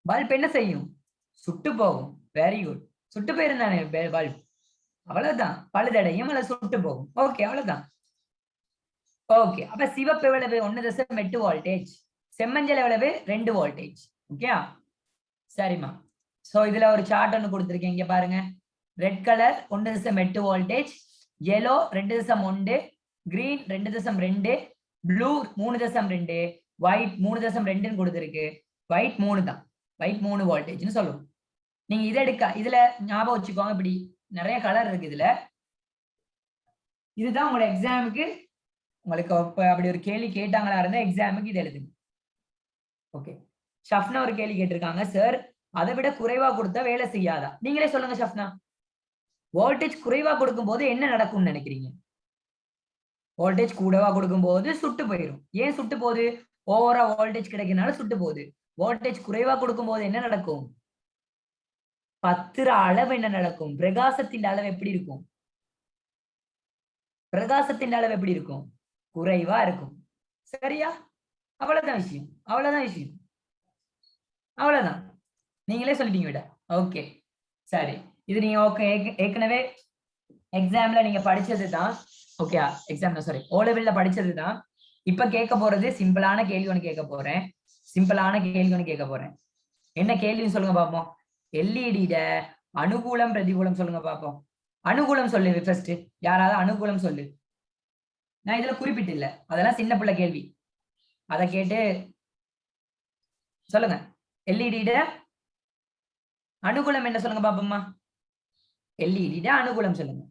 பல்ப் என்ன செய்யும்? சுட்டு போகும். Very good. சுட்டு போயிருந்தானே பல்ப், அவ்வளவுதான். பழுதடையும் அல்ல சுட்டு போகும். ஓகே, அவ்வளவுதான். ஓகே, அப்ப சிவப்பு எவ்வளவு? 1.8 வோல்டேஜ். செம்மஞ்சள் எவ்வளவு? 2 வோல்டேஜ். ஓகே, சரிம்மா. சோ இதுல ஒரு சார்ட் ஒன்று கொடுத்துருக்கேன், இங்க பாருங்க. Red colour 1.8 voltage, yellow 2.1, green 2.2, blue 3.2, white 3.2 கொடுத்துருக்கு. ஒயிட் 3 தான். ஒயிட் 3 வோல்டேஜ்னு சொல்லுவோம். நீங்க இதை இதுல ஞாபகம் வச்சுக்கோங்க. இப்படி நிறைய கலர் இருக்கு இதுல. இதுதான் உங்களோட எக்ஸாமுக்கு, உங்களுக்கு அப்படி ஒரு கேள்வி கேட்டாங்களா இருந்தா எக்ஸாமுக்கு இது எழுதுங்க. ஓகே, ஷஃப்னா ஒரு கேள்வி கேட்டிருக்காங்க, சார் அதை விட குறைவா கொடுத்தா வேலை செய்யாதா? நீங்களே சொல்லுங்க ஷஃப்னா. வோல்டேஜ் குறைவா கொடுக்கும் போது என்ன நடக்கும்னு நினைக்கிறீங்க? வோல்டேஜ் கூடவா கொடுக்கும் போது சுட்டு போயிடும். ஏன் சுட்டு போகுது? ஓவரா வோல்டேஜ் கிடைக்கிறதுனால சுட்டு போகுது. வோல்டேஜ் குறைவா கொடுக்கும் போது என்ன நடக்கும்? பத்திர அளவு என்ன நடக்கும்? பிரகாசத்தின் அளவு எப்படி இருக்கும்? பிரகாசத்தின் அளவு எப்படி இருக்கும்? குறைவா இருக்கும். சரியா? அவ்வளவுதான் விஷயம். அவ்வளவுதான் விஷயம். அவ்வளவுதான். நீங்களே சொல்லிட்டீங்க விட. ஓகே, சரி. இது நீங்க ஓகே ஏற்கனவே எக்ஸாம்ல நீங்க படிச்சது தான். ஓகே, எக்ஸாம்ல சாரி ஓ லெவல்ல படிச்சது தான். இப்ப கேட்க போறது சிம்பிளான கேள்வி ஒன்று கேட்க போறேன். சிம்பிளான கேள்வி ஒன்று கேட்க போறேன். என்ன கேள்வின்னு சொல்லுங்க பாப்போம். எல்இடிட அனுகூலம் பிரதிகூலம் சொல்லுங்க பாப்போம். அனுகூலம் சொல்லு ஃபர்ஸ்ட். யாராவது அனுகூலம் சொல்லு. நான் இதுல குறிப்பிட்டில்ல, அதெல்லாம் சின்ன பிள்ளை கேள்வி. அதை கேட்டு சொல்லுங்க. எல்இடிட அனுகூலம் என்ன சொல்லுங்க பாப்போம்மா. எல்இடிட அனுகூலம் சொல்லுங்க.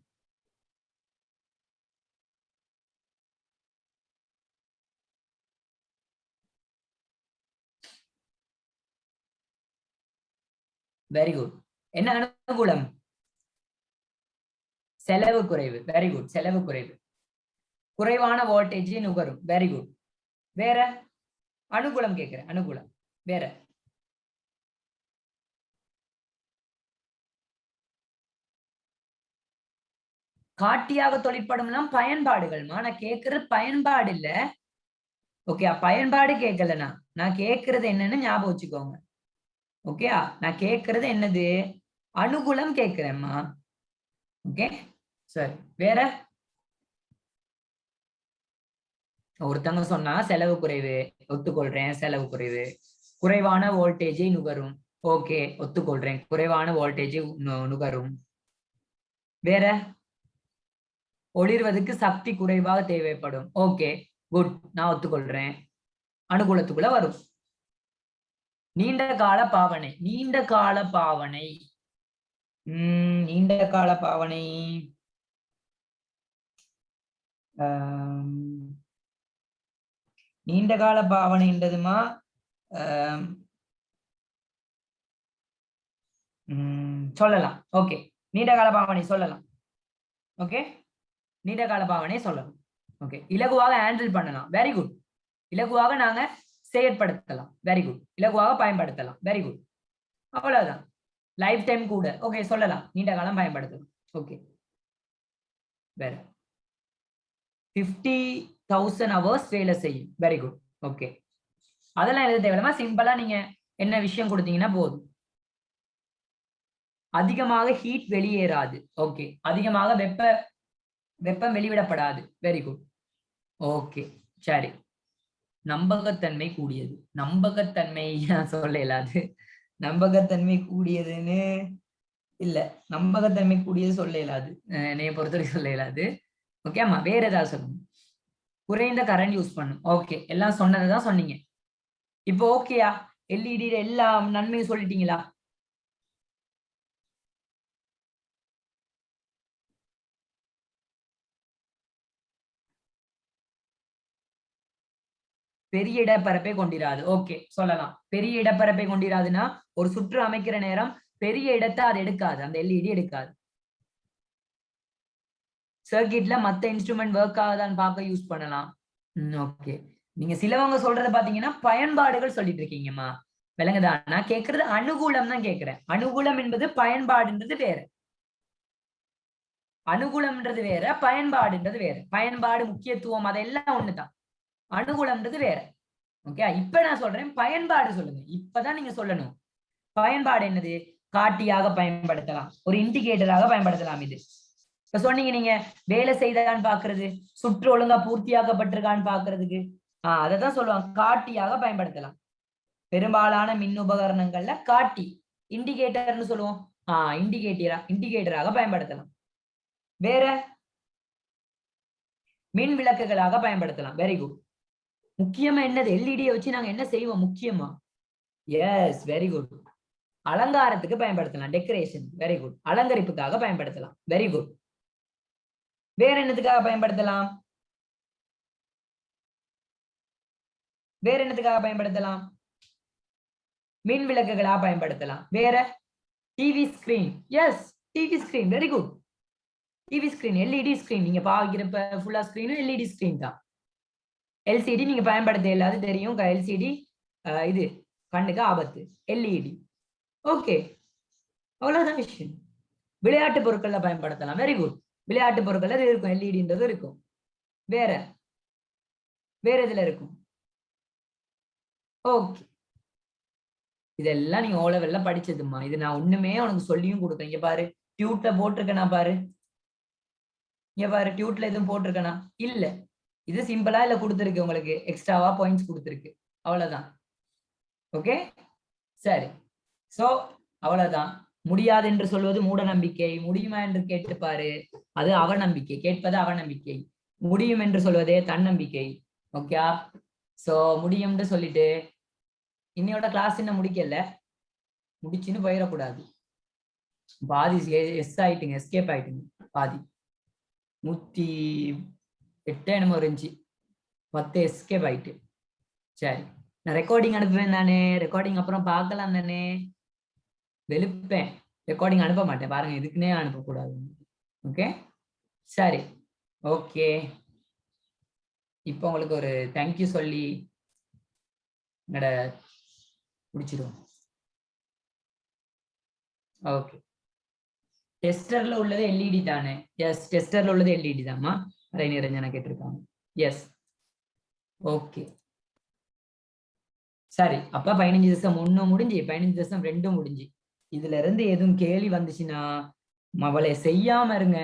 Very good. என்ன அனுகூலம்? செலவு குறைவு. வெரி குட், செலவு குறைவு. குறைவான வோல்டேஜ் நுகரும். Very good. வேற அனுகூலம் கேட்கிறேன். அனுகூலம் வேற. காட்டியாக தொழிற்படும்லாம் பயன்பாடுகள்மா. நான் கேட்கறது பயன்பாடு இல்ல. ஓகே, பயன்பாடு கேட்கலண்ணா. நான் கேட்கறது என்னன்னு ஞாபகம் வச்சுக்கோங்க. ஓகே, நான் கேட்கறது என்னது? அனுகூலம் கேட்கிறேன்மா. ஓகே, சரி. வேற ஒருத்தவங்க சொன்னா செலவு குறைவு, ஒத்துக்கொள்றேன். செலவு குறைவு. குறைவான வோல்டேஜை நுகரும். ஓகே, ஒத்துக்கொள்றேன். குறைவான வோல்டேஜை நுகரும். வேற ஒளிர்வதற்கு சக்தி குறைவாக தேவைப்படும். ஓகே, குட், நான் ஒத்துக்கொள்றேன். அனுகூலத்துக்குள்ள வரும். நீண்ட கால பாவனை. நீண்ட கால பாவனை. நீண்ட கால பாவனை. நீண்ட கால பாவனைன்றதுமா சொல்லலாம். ஓகே, நீண்ட கால பாவனை சொல்லலாம். ஓகே, நீண்ட கால பாவனை சொல்லலாம். ஓகே, இலகுவாக ஹேண்டில் பண்ணலாம். Very good. இலகுவாக நாங்க செயற்படுத்தலாம். Very good. இலகுவாக பயன்படுத்தலாம். Very good. அவ்வளவுதான். லைஃப் டைம் கூட ஓகே சொல்லலாம். நீண்ட காலம் பயன்படுத்தலாம். ஓகே, வேற 50,000 hours வேலை செய்யும். Very good. ஓகே, அதெல்லாம் எழுத தேவையில்லாம சிம்பிளா நீங்க என்ன விஷயம் கொடுத்தீங்கன்னா போதும். அதிகமாக ஹீட் வெளியேறாது. ஓகே, அதிகமாக வெப்பம் வெளிவிடப்படாது. Very good. ஓகே, சரி. நம்பகத்தன்மை கூடியது. நம்பகத்தன்மை நான் சொல்ல இயலாது. நம்பகத்தன்மை கூடியதுன்னு இல்ல, நம்பகத்தன்மை கூடியது சொல்ல இயலாது. என்னைய பொறுத்தவரைக்கும் சொல்ல இயலாது. ஓகே ஆமா, வேற ஏதாவது சொல்லணும். குறைந்த கரண்ட் யூஸ் பண்ணும். ஓகே, எல்லாம் சொன்னதுதான் சொன்னீங்க. இப்போ ஓகேயா? எல்இடி எல்லா நன்மையும் சொல்லிட்டீங்களா? பெரிய இடப்பரப்பை கொண்டிராது. ஓகே, சொல்லலாம். பெரிய இடப்பரப்பை கொண்டிராதுன்னா ஒரு சுற்று அமைக்கிற நேரம் பெரிய இடத்தை அது எடுக்காது, அந்த எல்இடி எடுக்காது. சர்க்கிட்ல மத்த இன்ஸ்ட்ருமெண்ட் ஒர்க் ஆகுதான்னு பார்க்க யூஸ் பண்ணலாம். ஓகே, நீங்க சிலவங்க சொல்றத பாத்தீங்கன்னா பயன்பாடுகள் சொல்லிட்டு இருக்கீங்கம்மா, விளங்குதா? நான் கேட்கறது அனுகூலம் தான் கேட்கிறேன். அனுகூலம் என்பது பயன்பாடுன்றது வேற. அனுகூலம்ன்றது வேற, பயன்பாடுன்றது வேற. பயன்பாடு முக்கியத்துவம் அதெல்லாம் ஒண்ணுதான். அனுகூலம்ன்றது வேற. ஓகே, இப்ப நான் சொல்றேன் பயன்பாடு சொல்லுங்க. இப்பதான் நீங்க சொல்லணும். பயன்பாடு என்னது? காட்டியாக பயன்படுத்தலாம், ஒரு இண்டிகேட்டராக பயன்படுத்தலாம். இது இப்ப சொன்னீங்க, நீங்க வேலை செய்தான்னு பாக்குறது, சுற்று ஒழுங்கா பூர்த்தியாக்கப்பட்டிருக்கான்னு பாக்குறதுக்கு அததான் சொல்லுவாங்க, காட்டியாக பயன்படுத்தலாம். பெரும்பாலான மின் உபகரணங்கள்ல காட்டி இண்டிகேட்டர்னு சொல்லுவோம். இண்டிகேட்டராக பயன்படுத்தலாம். வேற மின் விளக்குகளாக பயன்படுத்தலாம். Very good. முக்கியமா என்னது? எல்இடியை வச்சு நாங்க என்ன செய்வோம் முக்கியமா? S, very good. அலங்காரத்துக்கு பயன்படுத்தலாம், டெக்கரேஷன். Very good. அலங்கரிப்புக்காக பயன்படுத்தலாம். Very good. வேற என்னத்துக்காக பயன்படுத்தலாம்? வேற என்னத்துக்காக பயன்படுத்தலாம்? மின் விளக்குகளாக பயன்படுத்தலாம். வேற TV screen. Yes, TV screen. Very good. TV screen, LED screen. நீங்க பாக்குறப்ப ஃபுல்லா ஸ்கிரீனும் எல்இடி ஸ்கிரீன் தான். எல்சிடி நீங்க பயன்படுத்த இல்லாது தெரியும். எல்சிடி இது கண்ணுக்கு ஆபத்து. எல்இடி. ஓகே, அவ்வளவுதான் விஷயம். விளையாட்டு பொருட்கள்ல பயன்படுத்தலாம். Very good. விளையாட்டு பொருட்கள் இருக்கும், எல்இடின்றது இருக்கும். வேற வேற இதுல இருக்கும். ஓகே, இதெல்லாம் நீங்க ஓ லெவல்ல படிச்சதுமா. இது நான் ஒண்ணுமே உனக்கு சொல்லியும் கொடுத்தேன். இங்க பாரு, டியூட்ல போட்டிருக்கேனா பாரு. இங்க பாரு, டியூட்ல எதுவும் போட்டிருக்கேனா? இல்ல. இது சிம்பிளா இல்ல கொடுத்துருக்கு, உங்களுக்கு எக்ஸ்ட்ராவா பாயிண்ட்ஸ் கொடுத்துருக்கு. அவ்வளவுதான். ஓகே, சரி. சோ அவ்வளவுதான். முடியாது என்று சொல்வது மூட நம்பிக்கை. முடியுமா என்று கேட்டுப்பாரு, அது அவநம்பிக்கை. கேட்பது அவநம்பிக்கை. முடியும் என்று சொல்வதே தன்னம்பிக்கை. ஓகே, சோ முடியும்னு சொல்லிட்டு இன்னையோட கிளாஸ் என்ன முடிக்கல, முடிச்சுன்னு போயிடக்கூடாது. பாதி எஸ் ஆயிட்டுங்க, எஸ்கேப் ஆயிட்டுங்க. பாதி 108 என்னமோ இருந்துச்சு, 10 எஸ்கேப் ஆயிட்டு. சரி, நான் ரெக்கார்டிங் அனுப்புவேன் தானே? ரெக்கார்டிங் அப்புறம் பார்க்கலாம் தானே? வெளுப்பேன். ரெக்கார்டிங் அனுப்ப மாட்டேன் பாருங்க, இதுக்குன்னே அனுப்பக்கூடாது. ஓகே, சரி. ஓகே, இப்போ உங்களுக்கு ஒரு தேங்க்யூ சொல்லி என்னோட முடிச்சிடுவோம். ஓகே, டெஸ்டர்ல உள்ளது எல்இடி தானே? எஸ், டெஸ்டர்ல உள்ளது எல்இடி தான்மா. நிரஞ்சனா கேட்டிருக்காங்க. Yes, okay. சரி, அப்ப 15.1 முடிஞ்சு, 15.2 முடிஞ்சு. இதுல இருந்து எதுவும் கேள்வி வந்துச்சுன்னா அவளை செய்யாம இருங்க,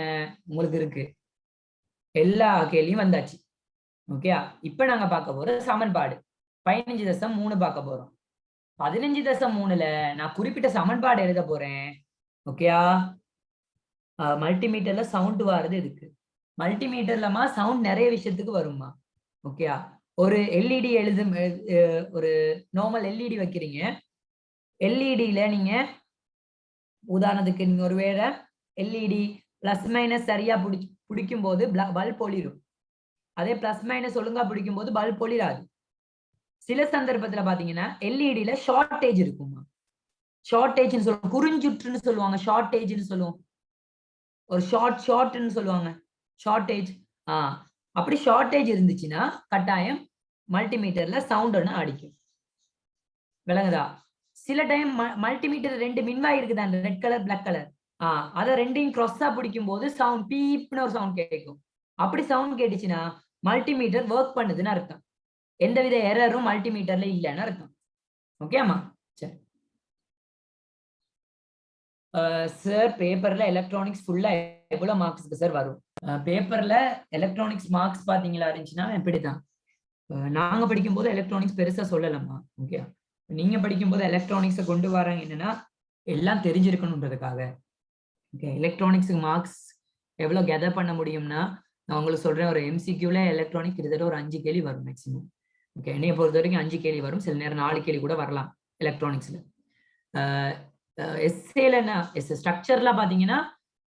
உங்களுக்கு இருக்கு. எல்லா கேள்வியும் வந்தாச்சு. ஓகே, இப்ப நாங்க பார்க்க போறோம் சமன்பாடு 15.3 பார்க்க போறோம். 15.3ல நான் குறிப்பிட்ட சமன்பாடு எழுத போறேன். ஓகேயா? மல்டிமீட்டர்ல சவுண்ட் வருது. எதுக்கு மல்டிமீட்டர்லமா சவுண்ட்? நிறைய விஷயத்துக்கு வருமா. ஓகேயா? ஒரு எல்இடி ஒரு நார்மல் எல்இடி வைக்கிறீங்க. எல்இடியில நீங்க உதாரணத்துக்கு நீங்க ஒருவேளை எல்இடி பிளஸ் மைனஸ் சரியா பிடிக்கும் போது பல்ப் ஒளிரும். அதே பிளஸ் மைனஸ் ஒழுங்கா பிடிக்கும் போது பல்ப் ஒளிராது. சில சந்தர்ப்பத்துல பாத்தீங்கன்னா எல்இடியில ஷார்டேஜ் இருக்குமா. ஷார்டேஜ்னு சொல்லுவாங்க, குறுஞ்சுற்றுன்னு சொல்லுவாங்க, ஷார்டேஜ்னு சொல்லுவோம். ஒரு ஷார்ட்னு சொல்லுவாங்க, ஷார்டேஜ். அப்படி ஷார்டேஜ் இருந்துச்சுன்னா கட்டாயம் மல்டிமீட்டர்ல சவுண்ட் ஒன்று அடிக்கும். விளங்குதா? சில டைம் மல்டிமீட்டர் 2 மின்வாய் இருக்குதா, ரெட் கலர் பிளாக் கலர். அதை ரெண்டையும் கிராஸா பிடிக்கும் போது சவுண்ட் பீப்னு ஒரு சவுண்ட் கேட்கும். அப்படி சவுண்ட் கேட்டுச்சுன்னா மல்டிமீட்டர் ஒர்க் பண்ணுதுன்னு அர்த்தம். எந்தவித எரரும் மல்டிமீட்டர்ல இல்லைன்னு அர்த்தம். ஓகேமா? சரி சார், பேப்பர்ல எலக்ட்ரானிக்ஸ் ஃபுல்லா எவ்வளவு மார்க்ஸ்க்கு சார் வரும்? பேப்பர்ல எலக்ட்ரானிக்ஸ் மார்க்ஸ் பாத்தீங்களா இருந்துச்சுன்னா இப்படிதான். நாங்க படிக்கும்போது எலக்ட்ரானிக்ஸ் பெருசா சொல்லலாமா. ஓகே, நீங்க படிக்கும்போது எலக்ட்ரானிக்ஸை கொண்டு வராங்க என்னன்னா எல்லாம் தெரிஞ்சிருக்கணுன்றதுக்காக. ஓகே, எலக்ட்ரானிக்ஸுக்கு மார்க்ஸ் எவ்வளவு கெதர் பண்ண முடியும்னா நான் உங்களுக்கு சொல்றேன், ஒரு எம்சிக்யூல எலக்ட்ரானிக் கிட்டத்தட்ட ஒரு 5 கேள்வி வரும் மேக்ஸிமம். ஓகே, என்னைய பொறுத்த வரைக்கும் 5 கேள்வி வரும், சில நேரம் 4 கேள்வி கூட வரலாம் எலக்ட்ரானிக்ஸ்ல. எஸ்ஏலன்னா ஸ்ட்ரக்சர்ல பாத்தீங்கன்னா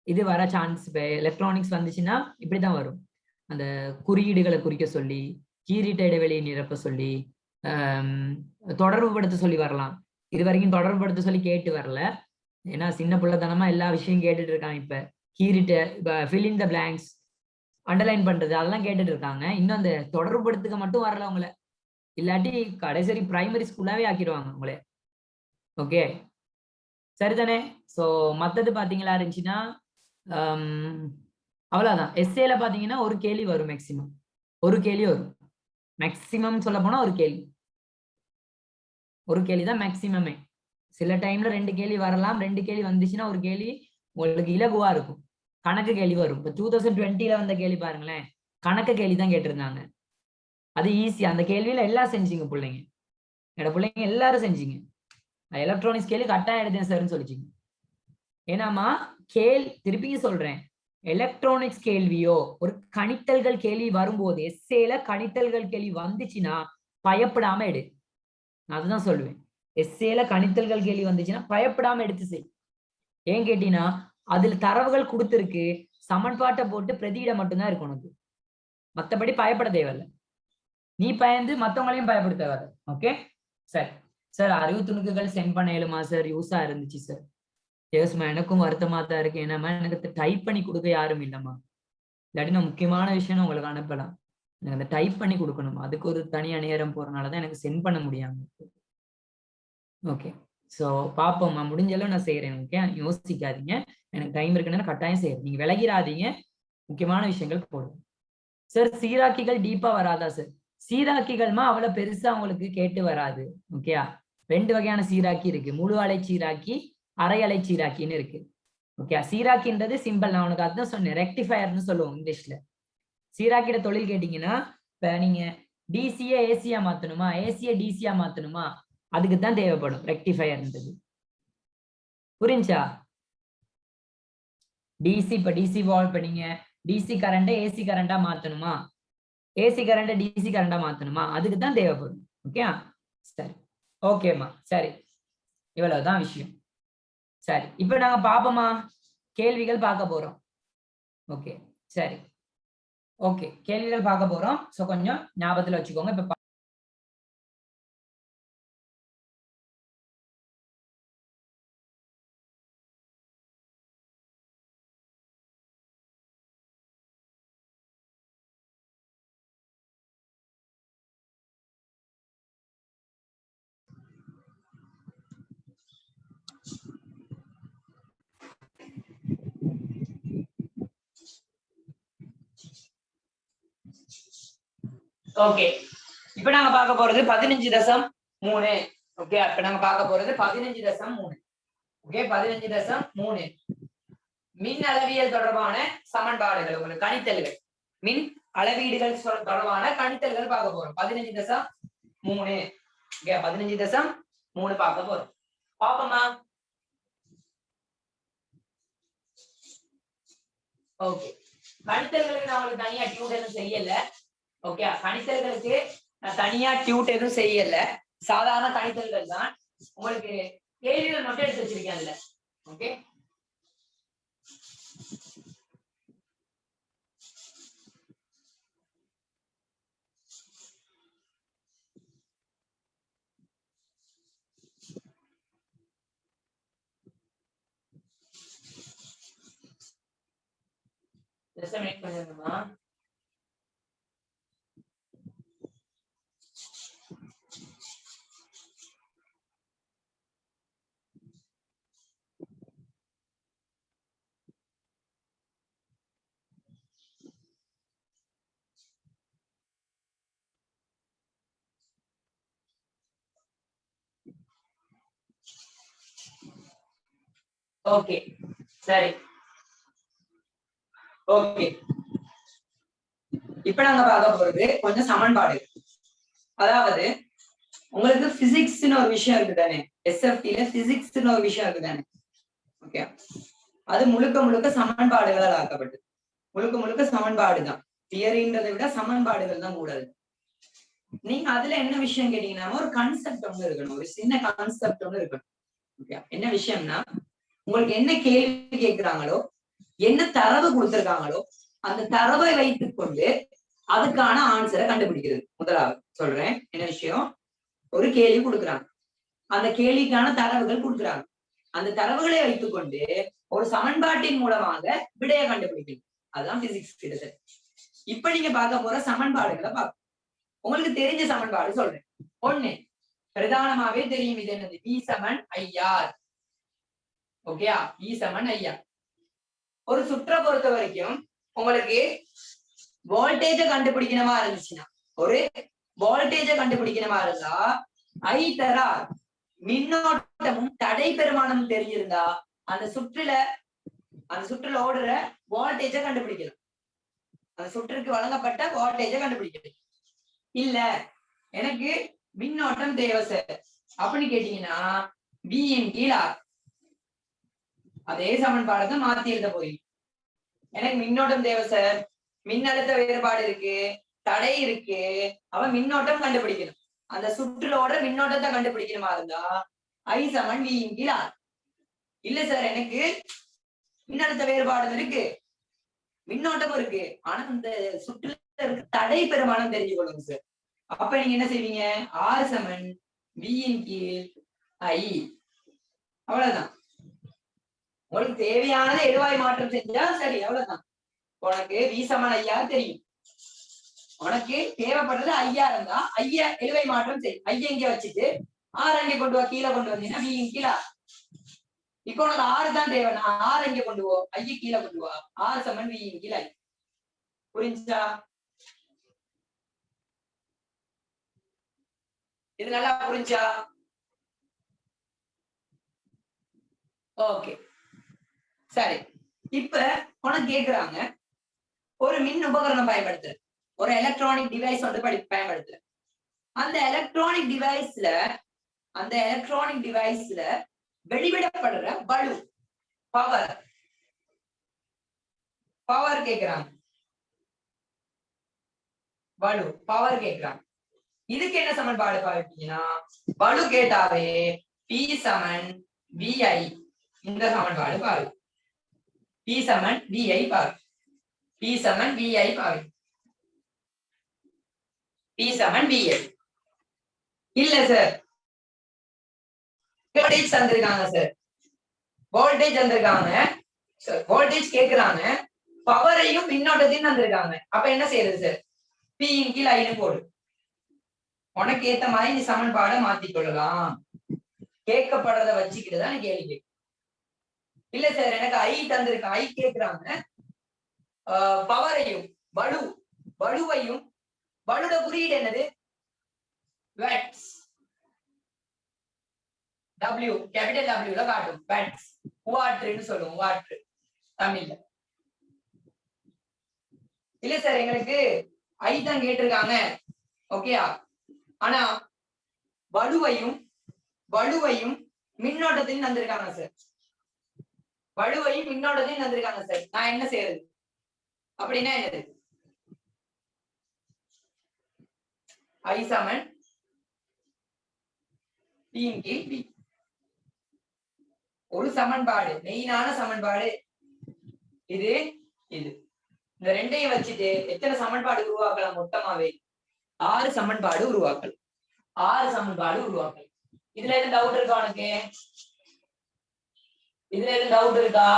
இது வர சான்ஸ். இப்போ எலக்ட்ரானிக்ஸ் வந்துச்சுன்னா இப்படிதான் வரும். அந்த குறியீடுகளை குறிக்க சொல்லி, கீரிட்ட இடைவெளியை நிரப்ப சொல்லி, தொடர்பு படுத்த சொல்லி வரலாம். இது வரைக்கும் தொடர்பு படுத்த சொல்லி கேட்டு வரல, ஏன்னா சின்ன பிள்ளைத்தனமா எல்லா விஷயம் கேட்டுட்டு இருக்காங்க. இப்ப கீரிட்ட, இப்ப fill in the blanks, underline பண்றது அதெல்லாம் கேட்டுட்டு இருக்காங்க. இன்னும் அந்த தொடர்பு படுத்துக்க மட்டும் வரல உங்களை, இல்லாட்டி கடைசி பிரைமரி ஸ்கூலாவே ஆக்கிடுவாங்க உங்களே. ஓகே, சரிதானே? ஸோ மற்றது பாத்தீங்களா இருந்துச்சுன்னா அவ்வளவுதான். எஸ்ஏல பாத்தீங்கன்னா ஒரு கேள்வி வரும் மேக்சிமம், ஒரு கேள்வி வரும் மேக்சிமம். சொல்ல போனா ஒரு கேள்வி தான் மேக்சிமமே. சில டைம்ல 2 கேள்வி வரலாம், 2 கேள்வி வந்துச்சுன்னா ஒரு கேள்வி உங்களுக்கு இலகுவா இருக்கும். கணக்கு கேள்வி வரும். இப்போ 2020ல வந்த கேள்வி பாருங்களேன், கணக்கு கேள்வி தான் கேட்டிருந்தாங்க. அது ஈஸி. அந்த கேள்வியில எல்லாம் செஞ்சீங்க பிள்ளைங்க, என்னோட பிள்ளைங்க எல்லாரும் செஞ்சீங்க. எலக்ட்ரானிக்ஸ் கேள்வி கட்டாயம் எடுத்தேன் சார்ன்னு சொல்லிச்சிங்க. ஏன்னாமா திருப்பியும் சொல்றேன், எலக்ட்ரானிக்ஸ் கேள்வியோ ஒரு கணித்தல்கள் கேள்வி வரும்போது, எஸ்ஏல கணித்தல்கள் கேள்வி வந்துச்சுன்னா பயப்படாம எடு. அதுதான் சொல்லுவேன். எஸ்ஏல கணித்தல்கள் கேள்வி வந்துச்சுன்னா பயப்படாம எடுத்து செய். ஏன் கேட்டீங்கன்னா அதுல தரவுகள் கொடுத்துருக்கு, சமன்பாட்டை போட்டு பிரதியிட மட்டும்தான் இருக்கு உனக்கு, மத்தபடி பயப்பட தேவையில்லை. நீ பயந்து மத்தவங்களையும் பயப்பட தேவையில்லை. Okay sir. சார் அறிவு துணுக்குகள் சென்ட் பண்ண இயலுமா சார்? யூஸா இருந்துச்சு சார். ஏசுமா, எனக்கும் வருத்தமா தான் இருக்கு. ஏன்னா எனக்கு டைப் பண்ணி கொடுக்க யாரும் இல்லைம்மா. இல்லாட்டி நான் முக்கியமான விஷயம் உங்களுக்கு அனுப்பலாம், எனக்கு அந்த டைப் பண்ணி கொடுக்கணும், அதுக்கு ஒரு தனியா நேரம் போறதுனாலதான் எனக்கு சென்ட் பண்ண முடியாம. ஓகே, ஸோ பாப்போம்மா, முடிஞ்சளவு நான் செய்யறேன். ஓகே, யோசிக்காதீங்க, எனக்கு டைம் இருக்குன்னா கட்டாயம் செய்யறேன். நீங்க விலகிராதீங்க, முக்கியமான விஷயங்கள் போடுங்க. சார் சீராக்கிகள் டீப்பா வராதா சார்? சீராக்கிகள்மா அவ்வளவு பெருசா உங்களுக்கு கேட்டு வராது. ஓகேயா, 2 வகையான சீராக்கி இருக்கு, முழு அலை சீராக்கி, அரை அலை சீராக்கின்னு இருக்கு. ஓகே, சீராக்கின்றது சிம்பிள், நான் உனக்கு அதான் சொன்னேன், ரெக்டிஃபயர்னு சொல்லுவோம் இங்கிலீஷ்ல. சீராக்கிட தொழில் கேட்டீங்கன்னா, இப்ப நீங்க டிசிய ஏசியா மாத்தணுமா, ஏசிய டிசியா மாத்தணுமா, அதுக்கு தான் தேவைப்படும் ரெக்டிஃபயர்ன்றது. புரிஞ்சா? டிசி, இப்ப டிசி வால், இப்ப நீங்க டிசி கரண்ட ஏசி கரண்டா மாத்தணுமா, ஏசி கரண்ட டிசி கரண்டா மாத்தணுமா, அதுக்கு தான் தேவைப்படும். ஓகே, சரி, ஓகேம்மா, சரி, இவ்வளவுதான் விஷயம். சரி, இப்ப நாங்க பாப்போமா, கேள்விகள் பார்க்க போறோம். ஓகே, சரி, ஓகே, கேள்விகள் பார்க்க போறோம். சோ கொஞ்சம் ஞாபகத்துல வச்சுக்கோங்க. இப்ப ஓகே, இப்ப நாங்க பார்க்க போறது 15.3. ஓகே, இப்ப நாங்க பார்க்க போறது 15.3. ஓகே, 15.3 மின் அளவியல் தொடர்பான சமன்பாடுகள், உங்களுக்கு கணித்தல்கள், மின் அளவீடுகள் தொடர்பான கணித்தல்கள் பார்க்க போறோம். 15.3. ஓகே, 15.3 பார்க்க போறோம். பாப்போமா? ஓகே, கணித்தல்களுக்கு நான் உங்களுக்கு தனியா டியூட் எதுவும் செய்யல. ஓகே, கணித்தல்களுக்கு நான் தனியா டியூட் எதுவும் செய்யல, சாதாரண கணித்தல்கள் தான். உங்களுக்கு கேள்விகள் மட்டும் எடுத்து வச்சிருக்கேன் அதுல. ஓகே, ஜஸ்ட் மினிட் பண்ணிருந்தோமா. ஓகே, சரி, ஓகே, இப்ப நாங்க பார்க்க போறது கொஞ்சம் சமன்பாடு. அதாவது உங்களுக்கு பிசிக்ஸ்னு ஒரு விஷயம் இருக்கு தானே, எஸ்எஃப்டில பிசிக்ஸ்னு ஒரு விஷயம் இருக்கு தானே. ஓகே, அது முழுக்க முழுக்க சமன்பாடுகளால் ஆக்கப்பட்டது. முழுக்க முழுக்க சமன்பாடு தான். தியரின்றதை விட சமன்பாடுகள் தான் கூடாது. நீங்க அதுல என்ன விஷயம் கேட்டீங்கன்னா, ஒரு கான்செப்ட் ஒண்ணு இருக்கணும், ஒரு சின்ன கான்செப்ட் ஒண்ணு இருக்கணும். ஓகே, என்ன விஷயம்னா, உங்களுக்கு என்ன கேள்வி கேட்கிறாங்களோ, என்ன தரவு கொடுத்திருக்காங்களோ, அந்த தரவை வைத்துக் கொண்டு அதுக்கான ஆன்சரை கண்டுபிடிக்கிறது. முதலாவது சொல்றேன் என்ன விஷயம். ஒரு கேள்வி கொடுக்குறாங்க, அந்த கேள்விக்கான தரவுகள் கொடுக்குறாங்க, அந்த தரவுகளை வைத்துக்கொண்டு ஒரு சமன்பாட்டின் மூலமாக விடையை கண்டுபிடிக்கணும். அதுதான் பிசிக்ஸ் கிட்டத்தட்ட. இப்ப நீங்க பார்க்க போற சமன்பாடுகளை பார்க்க, உங்களுக்கு தெரிஞ்ச சமன்பாடு சொல்றேன். ஒண்ணு பிரதானமாவே தெரியும், இது என்னது, V சமன் IR. ஓகேயா, V சமன் IR. ஒரு சுற்றை பொறுத்த வரைக்கும் உங்களுக்கு வோல்டேஜ கண்டுபிடிக்கணுமா இருந்துச்சுன்னா, ஒரு வோல்டேஜ கண்டுபிடிக்கணுமா இருந்தா I தரா மின்னோட்டமும் தடை பெருமானமும் தெரிஞ்சிருந்தா அந்த சுற்றுல ஓடுற வோல்டேஜ கண்டுபிடிக்கலாம். அந்த சுற்றுக்கு வழங்கப்பட்ட வோல்டேஜ கண்டுபிடிக்கலாம். இல்ல எனக்கு மின்னோட்டம் தேவை சார் அப்படின்னு கேட்டீங்கன்னா, V இன் கீழ் R. அதே சமன்பாடு மாத்தி எழுத போய், எனக்கு மின்னோட்டம் தேவை சார், மின்னழுத்த வேறுபாடு இருக்கு, தடை இருக்கு, அவன் மின்னோட்டம் கண்டுபிடிக்கணும். அந்த சுற்றுலோட மின்னோட்டத்தை கண்டுபிடிக்கணுமா இருந்தா I சமன் V இன் கீழ் R. இல்ல சார் எனக்கு மின்னழுத்த வேறுபாடும் இருக்கு, மின்னோட்டமும் இருக்கு, ஆனா அந்த சுற்றுல இருக்கு தடை பெருமானம் தெரிஞ்சுக்கொள்ளுங்க சார். அப்ப நீங்க என்ன செய்வீங்க, R சமன் V இன் கீழ் I. அவ்வளவுதான். உங்களுக்கு தேவையானது எழுவாய் மாற்றம் செஞ்சா சரி, அவ்வளவுதான். உனக்கு V சமன் IR தெரியும், உனக்கு தேவைப்படுறது ஐயா இருந்தா ஐயா எழுவை மாற்றம் செய். ஐயா இங்க வச்சுட்டு R அங்கே கொண்டு வா, கீழே கொண்டு வந்தீங்கன்னா V இன் கீழ் R. இப்போ உனக்கு R தான் தேவைன்னா R எங்க கொண்டு போ, ஐயா கீழே கொண்டு வா, R சமன் V இன் கீழ் I. புரிஞ்சா? இது நல்லா புரிஞ்சா? ஓகே சரி. இப்ப உனக்கு கேக்குறாங்க, ஒரு மின் உபகரணம் பயன்படுத்துற, ஒரு எலக்ட்ரானிக் டிவைஸ் வந்து பயன்படுத்துற, அந்த எலக்ட்ரானிக் டிவைஸ்ல வெளிவிடப்படுற பளு, பவர் கேக்குறாங்க, பளு பவர் கேக்குறாங்க. இதுக்கு என்ன சமன்பாடு பாத்தீங்கன்னா, பளு கேட்டாவே P சமன் VI. இந்த சமன்பாடு பாரு, P சமன் VI பாரு, P சமன் VI பாரு, P சமன் VI. இல்ல சார், வோல்டேஜ் தந்திருக்காங்க சார், வோல்டேஜ் தந்திருக்காங்க சார், வோல்டேஜ் கேக்குறாங்க, பவரையும் மின்னோட்டத்தையும் தந்திருக்காங்க. அப்ப என்ன செய்யறது சார், P இன் கீழ் I போடு. உனக்கு ஏத்த மாதிரி நீ சமன்பாடை மாத்திக் கொள்ளலாம். கேட்கப்படுறத வச்சுக்கிட்டுதான் கேள்வி. இல்ல சார் எனக்கு I தந்திருக்காங்க, I கேக்குறாங்க, பவரையும் வலுவையும், வலுட குறியீடு என்னது, வாட்ஸ், W கேபிட்டல் W காட்டும், வாட்ஸ், வாட்னு சொல்லுவோம், வாட் தமிழ்ல. இல்ல சார் எங்களுக்கு I தான் கேட்டிருக்காங்க, ஓகேயா, ஆனா வலுவையும் மின்னோட்டத்தையும் தந்திருக்காங்க சார், வலுவையும் மின்னோட்டத்தையும் தந்திருக்காங்க சார், நான் என்ன செய்யறது அப்படின்னா என்னது, I சமன் P இன் கீழ் V. ஒரு சமன்பாடு, மெயினான சமன்பாடு இது. இந்த ரெண்டையும் வச்சுட்டு எத்தனை சமன்பாடு உருவாக்கலாம், மொத்தமாவே 6 சமன்பாடு உருவாக்கலாம். 6 சமன்பாடு உருவாக்கலாம். இதுல எதுவும் டவுட் இருக்கா உனக்கு? இதுல எதுவும் டவுட் இருக்கா?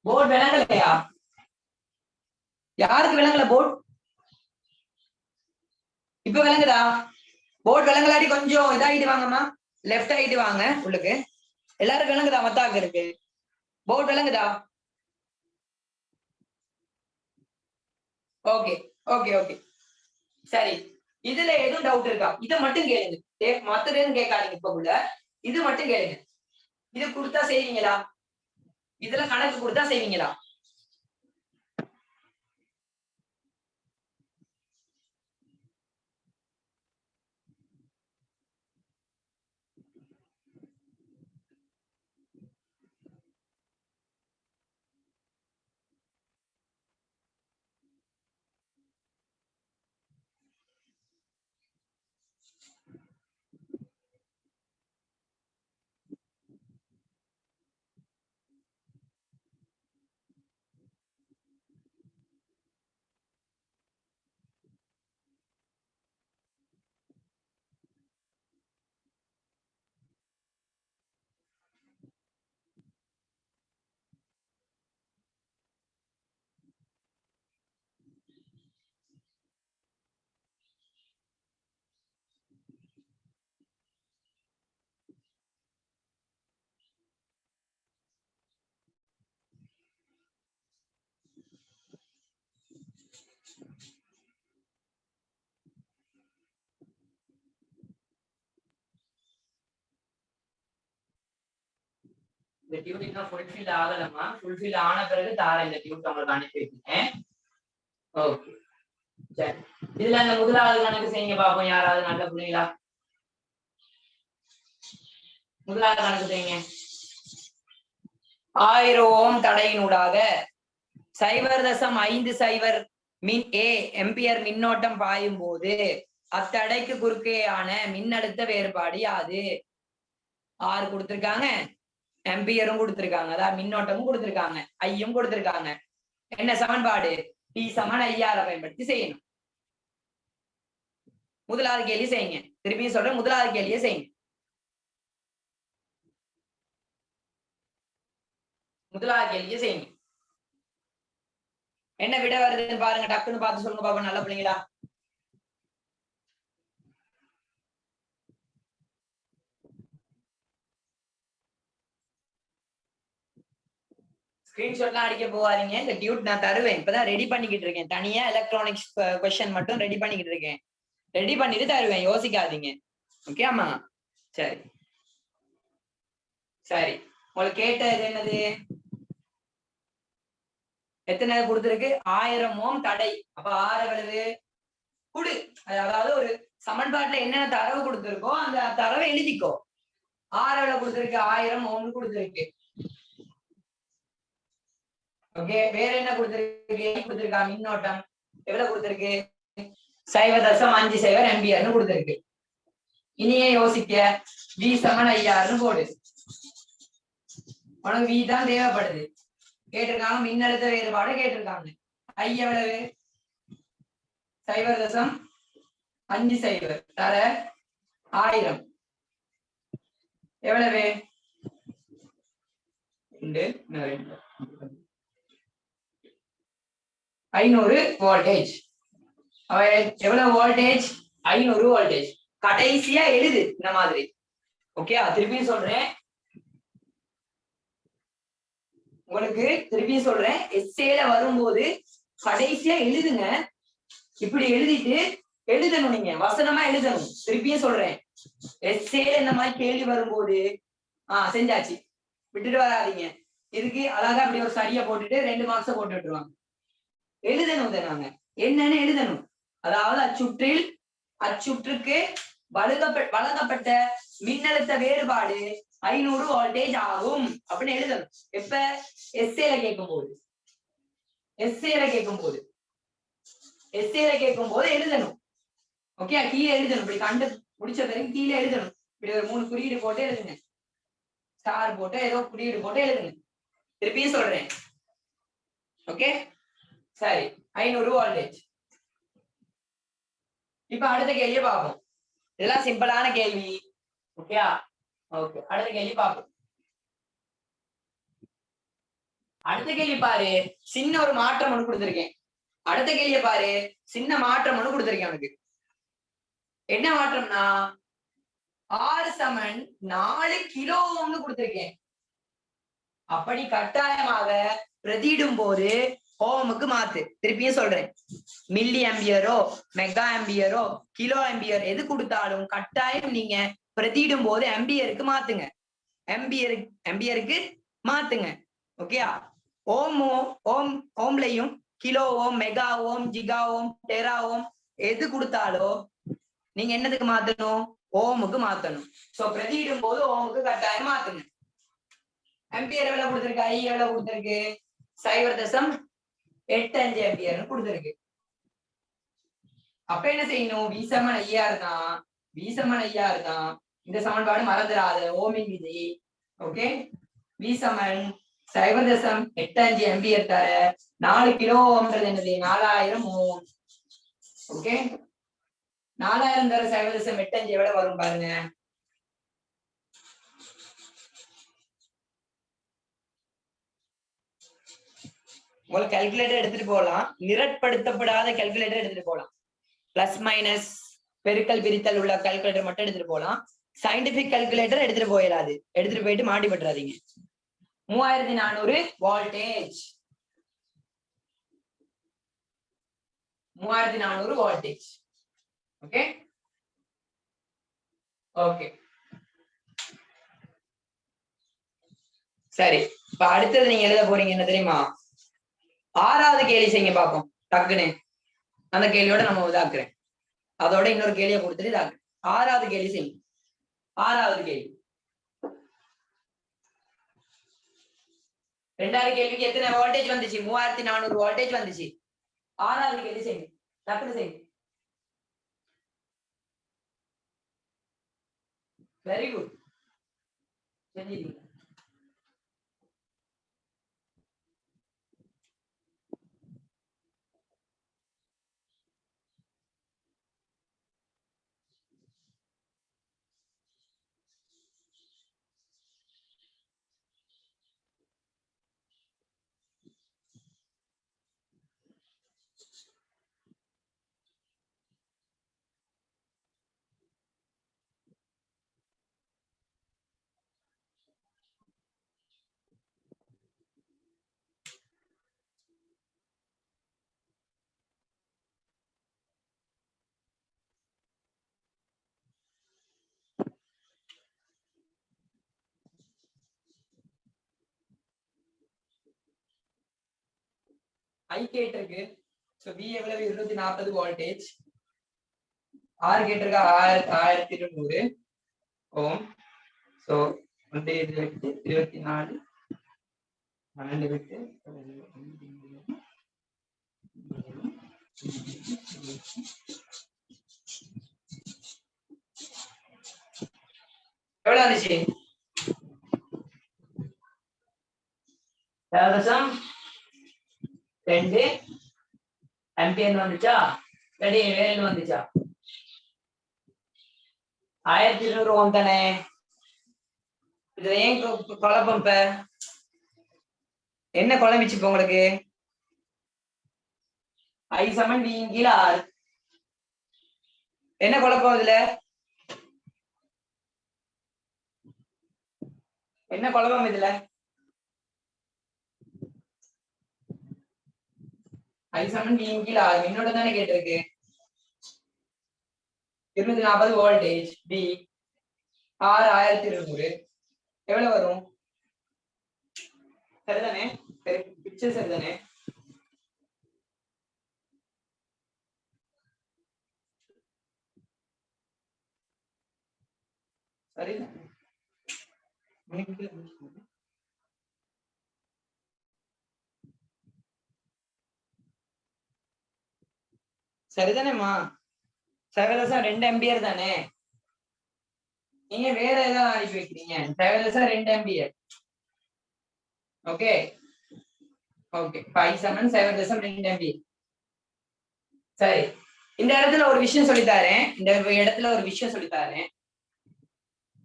போர்டு விளங்கலையா? யாருக்கு விளங்கல போர்டு? இப்ப விளங்குதா? போர்டு விளங்கலாடி கொஞ்சம் இதாகிட்டு வாங்கம்மா, லெஃப்ட் ஆகிட்டு வாங்க உள்ளுக்கு. எல்லாரும் விளங்குதா? மத்தாக்கு இருக்கு, போர்டு விளங்குதா? ஓகே ஓகே ஓகே சரி. இதுல எதுவும் டவுட் இருக்கா? இதை மட்டும் கேளுங்க, மத்தது எதுவும் கேட்காதீங்க. இப்ப உள்ள இது மட்டும் கேளுங்க. இது கொடுத்தா செய்வீங்களா? இதுல கணக்கு கொடுத்தா செய்வீங்களா? இந்த டியூட் இன்னும் ஃபுல்ஃபில் ஆகலமா, ஃபுல்ஃபில் ஆன பிறகு தாரேன் இந்த டியூட் உங்களுக்கு அனுப்பி வைக்கிறேன். ஓகே சரி, இதுல அந்த முதலாவது கணக்கு செய்யுங்க பாப்போம். யாராவது நல்ல புரியுங்களா? முதலாவது கணக்கு செய்யுங்க. 1000 ஓம் தடையினூடாக 0.50 எம்பியர் மின்னோட்டம் பாயும் போது அத்தடைக்கு குறுக்கேயான மின்னழுத்த வேறுபாடு யாது? ஆறு கொடுத்திருக்காங்க, எம்பியரும் கொடுத்திருக்காங்க, அதாவது மின்னோட்டமும் கொடுத்திருக்காங்க, ஐயும் கொடுத்திருக்காங்க. என்ன சமன்பாடு? P = IR பயன்படுத்தி செய்யணும். முதலாவது கேள்வி செய்யுங்க. திருப்பி சொல்றேன், முதலாவது கேள்வியை செய்யுங்க. முதலாவது கேள்வியை செய்யுங்க. என்ன விட வருதுன்னு பாருங்க, டக்குன்னு பார்த்து சொல்லுங்க பாப்பா. நல்ல பிள்ளைங்களா? ஸ்கிரீன்ஷாட்லாம் அடிக்க போவாதீங்க. இந்த டியூட் நான் தருவேன், இப்பதான் ரெடி பண்ணிக்கிட்டு இருக்கேன். தனியா எலக்ட்ரானிக்ஸ் கொஸ்டின் மட்டும் ரெடி பண்ணிக்கிட்டு இருக்கேன். ரெடி பண்ணிட்டு தருவேன், யோசிக்காதீங்க. ஓகே அம்மா? சரி சரி, உங்களுக்கு கேட்டது என்னது? எத்தனை கொடுத்துருக்கு? 1000 ஓம் தடை. அப்ப 6 எவ்வளவு? குடு. அதாவது ஒரு சமன்பாட்டுல என்னென்ன தரவு கொடுத்திருக்கோ அந்த தரவை எழுதிக்கோ. 6 எவ்வளவு கொடுத்திருக்கு? 1000 ஓம் கொடுத்திருக்கு. ஓகே, வேற என்ன கொடுத்திருக்கு? கொடுத்திருக்கா மின்னோட்டம் எவ்வளவு கொடுத்திருக்கு? 0.50 எம்பியர்னு கொடுத்திருக்கு. இனியே யோசிக்க, V = IR போடு. உனக்கு V தான் தேவைப்படுது. கேட்டிருக்காங்க மின்னழுத்த வேறுபாடு கேட்டிருக்காங்க. I எவ்வளவு? 0.50 தர 1000 எவ்வளவு? 500 வோல்டேஜ். எவ்வளவு வோல்டேஜ்? 500 வோல்டேஜ். கடைசியா எழுது இந்த மாதிரி. ஓகே, திருப்பி சொல்றேன் உங்களுக்கு, திருப்பி சொல்றேன். எஸ்ஏல வரும்போது கடைசியா எழுதுங்க. இப்படி எழுதிட்டு எழுதணும், நீங்க வசனமா எழுதணும். திருப்பியும் சொல்றேன், எஸ்ஏல இந்த மாதிரி கேள்வி வரும்போது செஞ்சாச்சு விட்டுட்டு வராதீங்க. இதுக்கு அழகா அப்படி ஒரு சரியா போட்டுட்டு 2 மார்க்ஸ போட்டு விட்டுருவாங்க. எழுதணும், நாங்க என்னன்னு எழுதணும். அதாவது அச்சுற்றுக்கு வழங்கப்பட்ட மின்னழுத்த வேறுபாடு 500 வோல்டேஜ் ஆகும் அப்படின்னு எழுதணும். எப்ப? எஸ்ஏல கேட்கும் போது எழுதணும். ஓகே, கீழே எழுதணும். இப்படி கண்டு முடிச்ச பிறகு கீழே எழுதணும். இப்படி ஒரு 3 குறியீடு போட்டு எழுதுங்க. ஸ்டார் போட்டு ஏதோ குறியீடு போட்டு எழுதுங்க. திருப்பியும் சொல்றேன். ஓகே சரி, 500 வோல்டேஜ். இப்ப அடுத்த கேள்வியை பார்ப்போம். இதெல்லாம் சிம்பிளான கேள்வி. ஓகே ஓகே, அடுத்த கேள்வி பார்ப்போம். அடுத்த கேள்வி பாரு, சின்ன ஒரு மாற்றம் ஒண்ணு கொடுத்திருக்கேன். அடுத்த கேள்வியை பாரு, சின்ன மாற்றம் ஒண்ணு கொடுத்திருக்கேன் உனக்கு. என்ன மாற்றம்னா R = 4 கிலோ ஓம்னு கொடுத்திருக்கேன். அப்படி கட்டாயமாக பிரதியிடும் போது ஓமுக்கு மாத்து. திருப்பியும் சொல்றேன், மில்லி ஆம்பியரோ மெகா ஆம்பியரோ கிலோ ஆம்பியர் எது கொடுத்தாலும் கட்டாயம் நீங்க பிரதியிடும் போது ஆம்பியருக்கு மாத்துங்க. ஆம்பியருக்கு மாத்துங்க. ஓகேயா? ஓம்லயும் kilo ohm, mega ohm, giga ohm, tera ohm எது கொடுத்தாலோ நீங்க என்னதுக்கு மாத்தணும்? ஓமுக்கு மாத்தணும். சோ பிரதியிடும் போது ஓமுக்கு கட்டாயம் மாத்தணும். ஆம்பியர் எவ்வளவு கொடுத்திருக்கு? ஐ எவ்வளவு கொடுத்திருக்கு? 0.85 ஆம்பியர்னு கொடுத்திருக்கு. அப்ப என்ன செய்யணும்? V சமன் ஐஆர் தான். V சமன் ஐஆர் தான். இந்த சமன்பாடு மறந்துடாத ஓமின் விதி. ஓகே, V சமன் 0.85 ஆம்பியர் தர 4 கிலோ ஓம்ன்றது என்னது? 4000 ஓம். ஓகே, 4000 தர 0.85 எவ்வளவு வரும் பாருங்க. உங்களுக்கு கால்குலேட்டர் எடுத்துட்டு போகலாம், நிரட்படுத்தப்படாத கால்குலேட்டர் எடுத்துட்டு போகலாம். பிளஸ் மைனஸ் பெருக்கல் பிரித்தல் உள்ள கால்குலேட்டர் மட்டும் எடுத்துட்டு போகலாம். சயின்டிபிக் கால்குலேட்டர் எடுத்துட்டு போயிடாது, எடுத்துட்டு போயிட்டு மாட்டி பட்டுறாதீங்க. 3400 வோல்டேஜ், 3400 வோல்டேஜ். ஓகே ஓகே சரி. இப்ப அடுத்தது நீங்க எழுத போறீங்க என்ன தெரியுமா? 6வது கேள்வி செய்யுங்க பாப்போம் டக்குன்னு. அந்த கேள்வியோட நம்ம இதாக்குறேன், அதோட இன்னொரு கேள்வியை கொடுத்துட்டு இதாக்குறேன். 6வது கேள்வி செய்யுங்க. 6வது கேள்வி. 2வது கேள்விக்கு எத்தனை வோல்டேஜ் வந்துச்சு? 3400 வோல்டேஜ் வந்துச்சு. 6வது கேள்வி செய்யுங்க, டக்குன்னு செய்யுங்க. Very good, செஞ்சிட்டீங்க. ஐ கேட்டிருக்கு. சோ V எவ்வளவு? 240 வோல்டேஜ். R கேட்டிருக்கா 1200 ஓம். சோ 1 8 24 12 விட்டு எவ்வளவு வந்துச்சு? 2 ஆம்பியர் வந்துச்சா? ரெடி, வேற வந்துச்சா? 1200 ஓம் தானே. இது ஏன் குழப்பம்? இப்ப என்ன குழம்பிச்சு இப்ப உங்களுக்கு? I சமன் V இன் கீழ் R. என்ன குழப்பம் இதுல? என்ன குழப்பம் இதுல? I சமன் V இன் கீழ் R என்னோட தானே கேட்டிருக்கு. 240 வோல்டேஜ், V R 1200 எவ்வளவு வரும்? சரிதானே? பிக்சர் சரிதானே? சரிதானே? சரிதானேம்மா? 2 ஆம்பியர் தானே. நீங்க வேற ஏதாவது அனுப்பி வைக்கிறீங்க. 2 ஆம்பியர். ஓகே ஓகே, 5 சமன் 2 ஆம்பியர். சரி, இந்த இடத்துல ஒரு விஷயம் சொல்லித்தாரேன்.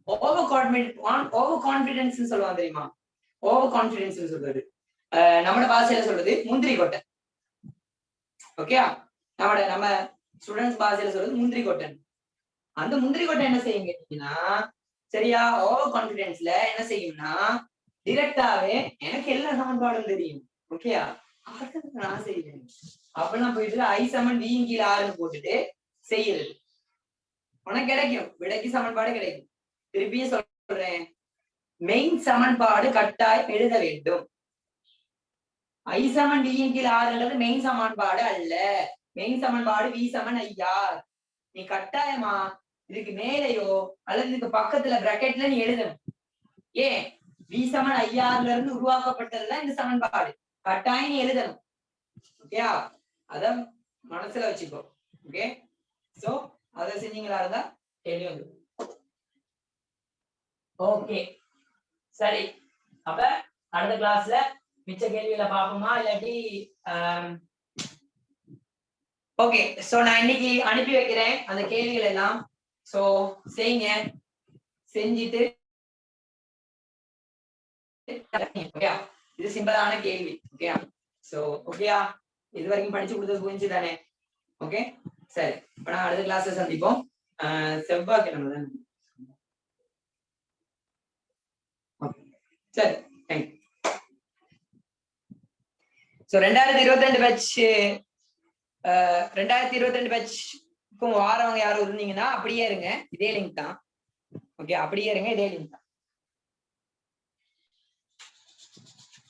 ஓவர் கான்பிடன்ஸ் சொல்லுவாங்க தெரியுமா? ஓவர் கான்பிடன்ஸ் சொல்றது நம்ம பாஷையில சொல்றது முந்திரி கொட்டை. ஓகே, நம்ம ஸ்டூடெண்ட்ஸ் பாஷையில சொல்றது முந்திரி கொட்டை. அந்த முந்திரி கொட்டை என்ன செய்யுங்கன்னா, சரியா, ஓவர் கான்பிடன்ஸ்ல என்ன செய்யும்னா, டிரெக்டாவே எனக்கு எல்லா சமன்பாடும் தெரியும். ஓகேயா, நான் செய்யறேன் அப்படிலாம் போயிட்டு I சமன் V இன் கீழ் R போட்டுட்டு செய்யறது உனக்கு கிடைக்கும், விடைக்கு சமன்பாடு கிடைக்கும். திருப்பியும் சொல்றேன், மெயின் சமன்பாடு கட்டாயம் எழுத வேண்டும். I சமன் D இன் கீழ் R அல்லது மெயின் சமன்பாடு அல்ல. மெயின் சமன்பாடு V சமன் IR. நீ கட்டாயமா இதுக்கு மேலேயோ அல்லது இதுக்கு பக்கத்துல பிராக்கெட்ல நீ எழுதணும். ஏன் V சமன் IRல இருந்து உருவாக்கப்பட்டதுதான் இந்த சமன்பாடு. கட்டாயம் நீ எழுதணும். ஓகேயா? அத மனசுல வச்சுக்கோ. ஓகே, சோ அதை செஞ்சீங்களா இருந்தா கேள்வி வந்து. ஓகே சரி, அப்ப அடுத்த கிளாஸ்ல மிச்ச கேள்விகளை பார்ப்போமா இல்லாட்டி ஓகே. சோ நான் இன்னைக்கு அனுப்பி வைக்கிறேன் அந்த கேள்விகள் எல்லாம். சோ செய்யுங்க, செஞ்சுட்டு ஓகேயா, இது சிம்பிளான கேள்வி. ஓகேயா, சோ ஓகேயா, இது வரைக்கும் படிச்சு கொடுத்தது புரிஞ்சுதானே? ஓகே சரி, இப்ப நான் அடுத்த கிளாஸ்ல சந்திப்போம். செவ்வாய்க்கிழமை தான். சரி, தேங்க்யூ. சோ 2022 பேட்ச் 2022 பேட்ச்க்கும் வாரவங்க யாரும் இருந்தீங்கன்னா அப்படியே இருங்க, இதே லிங்க் தான். ஓகே, அப்படியே இருங்க, இதே லிங்க் தான்.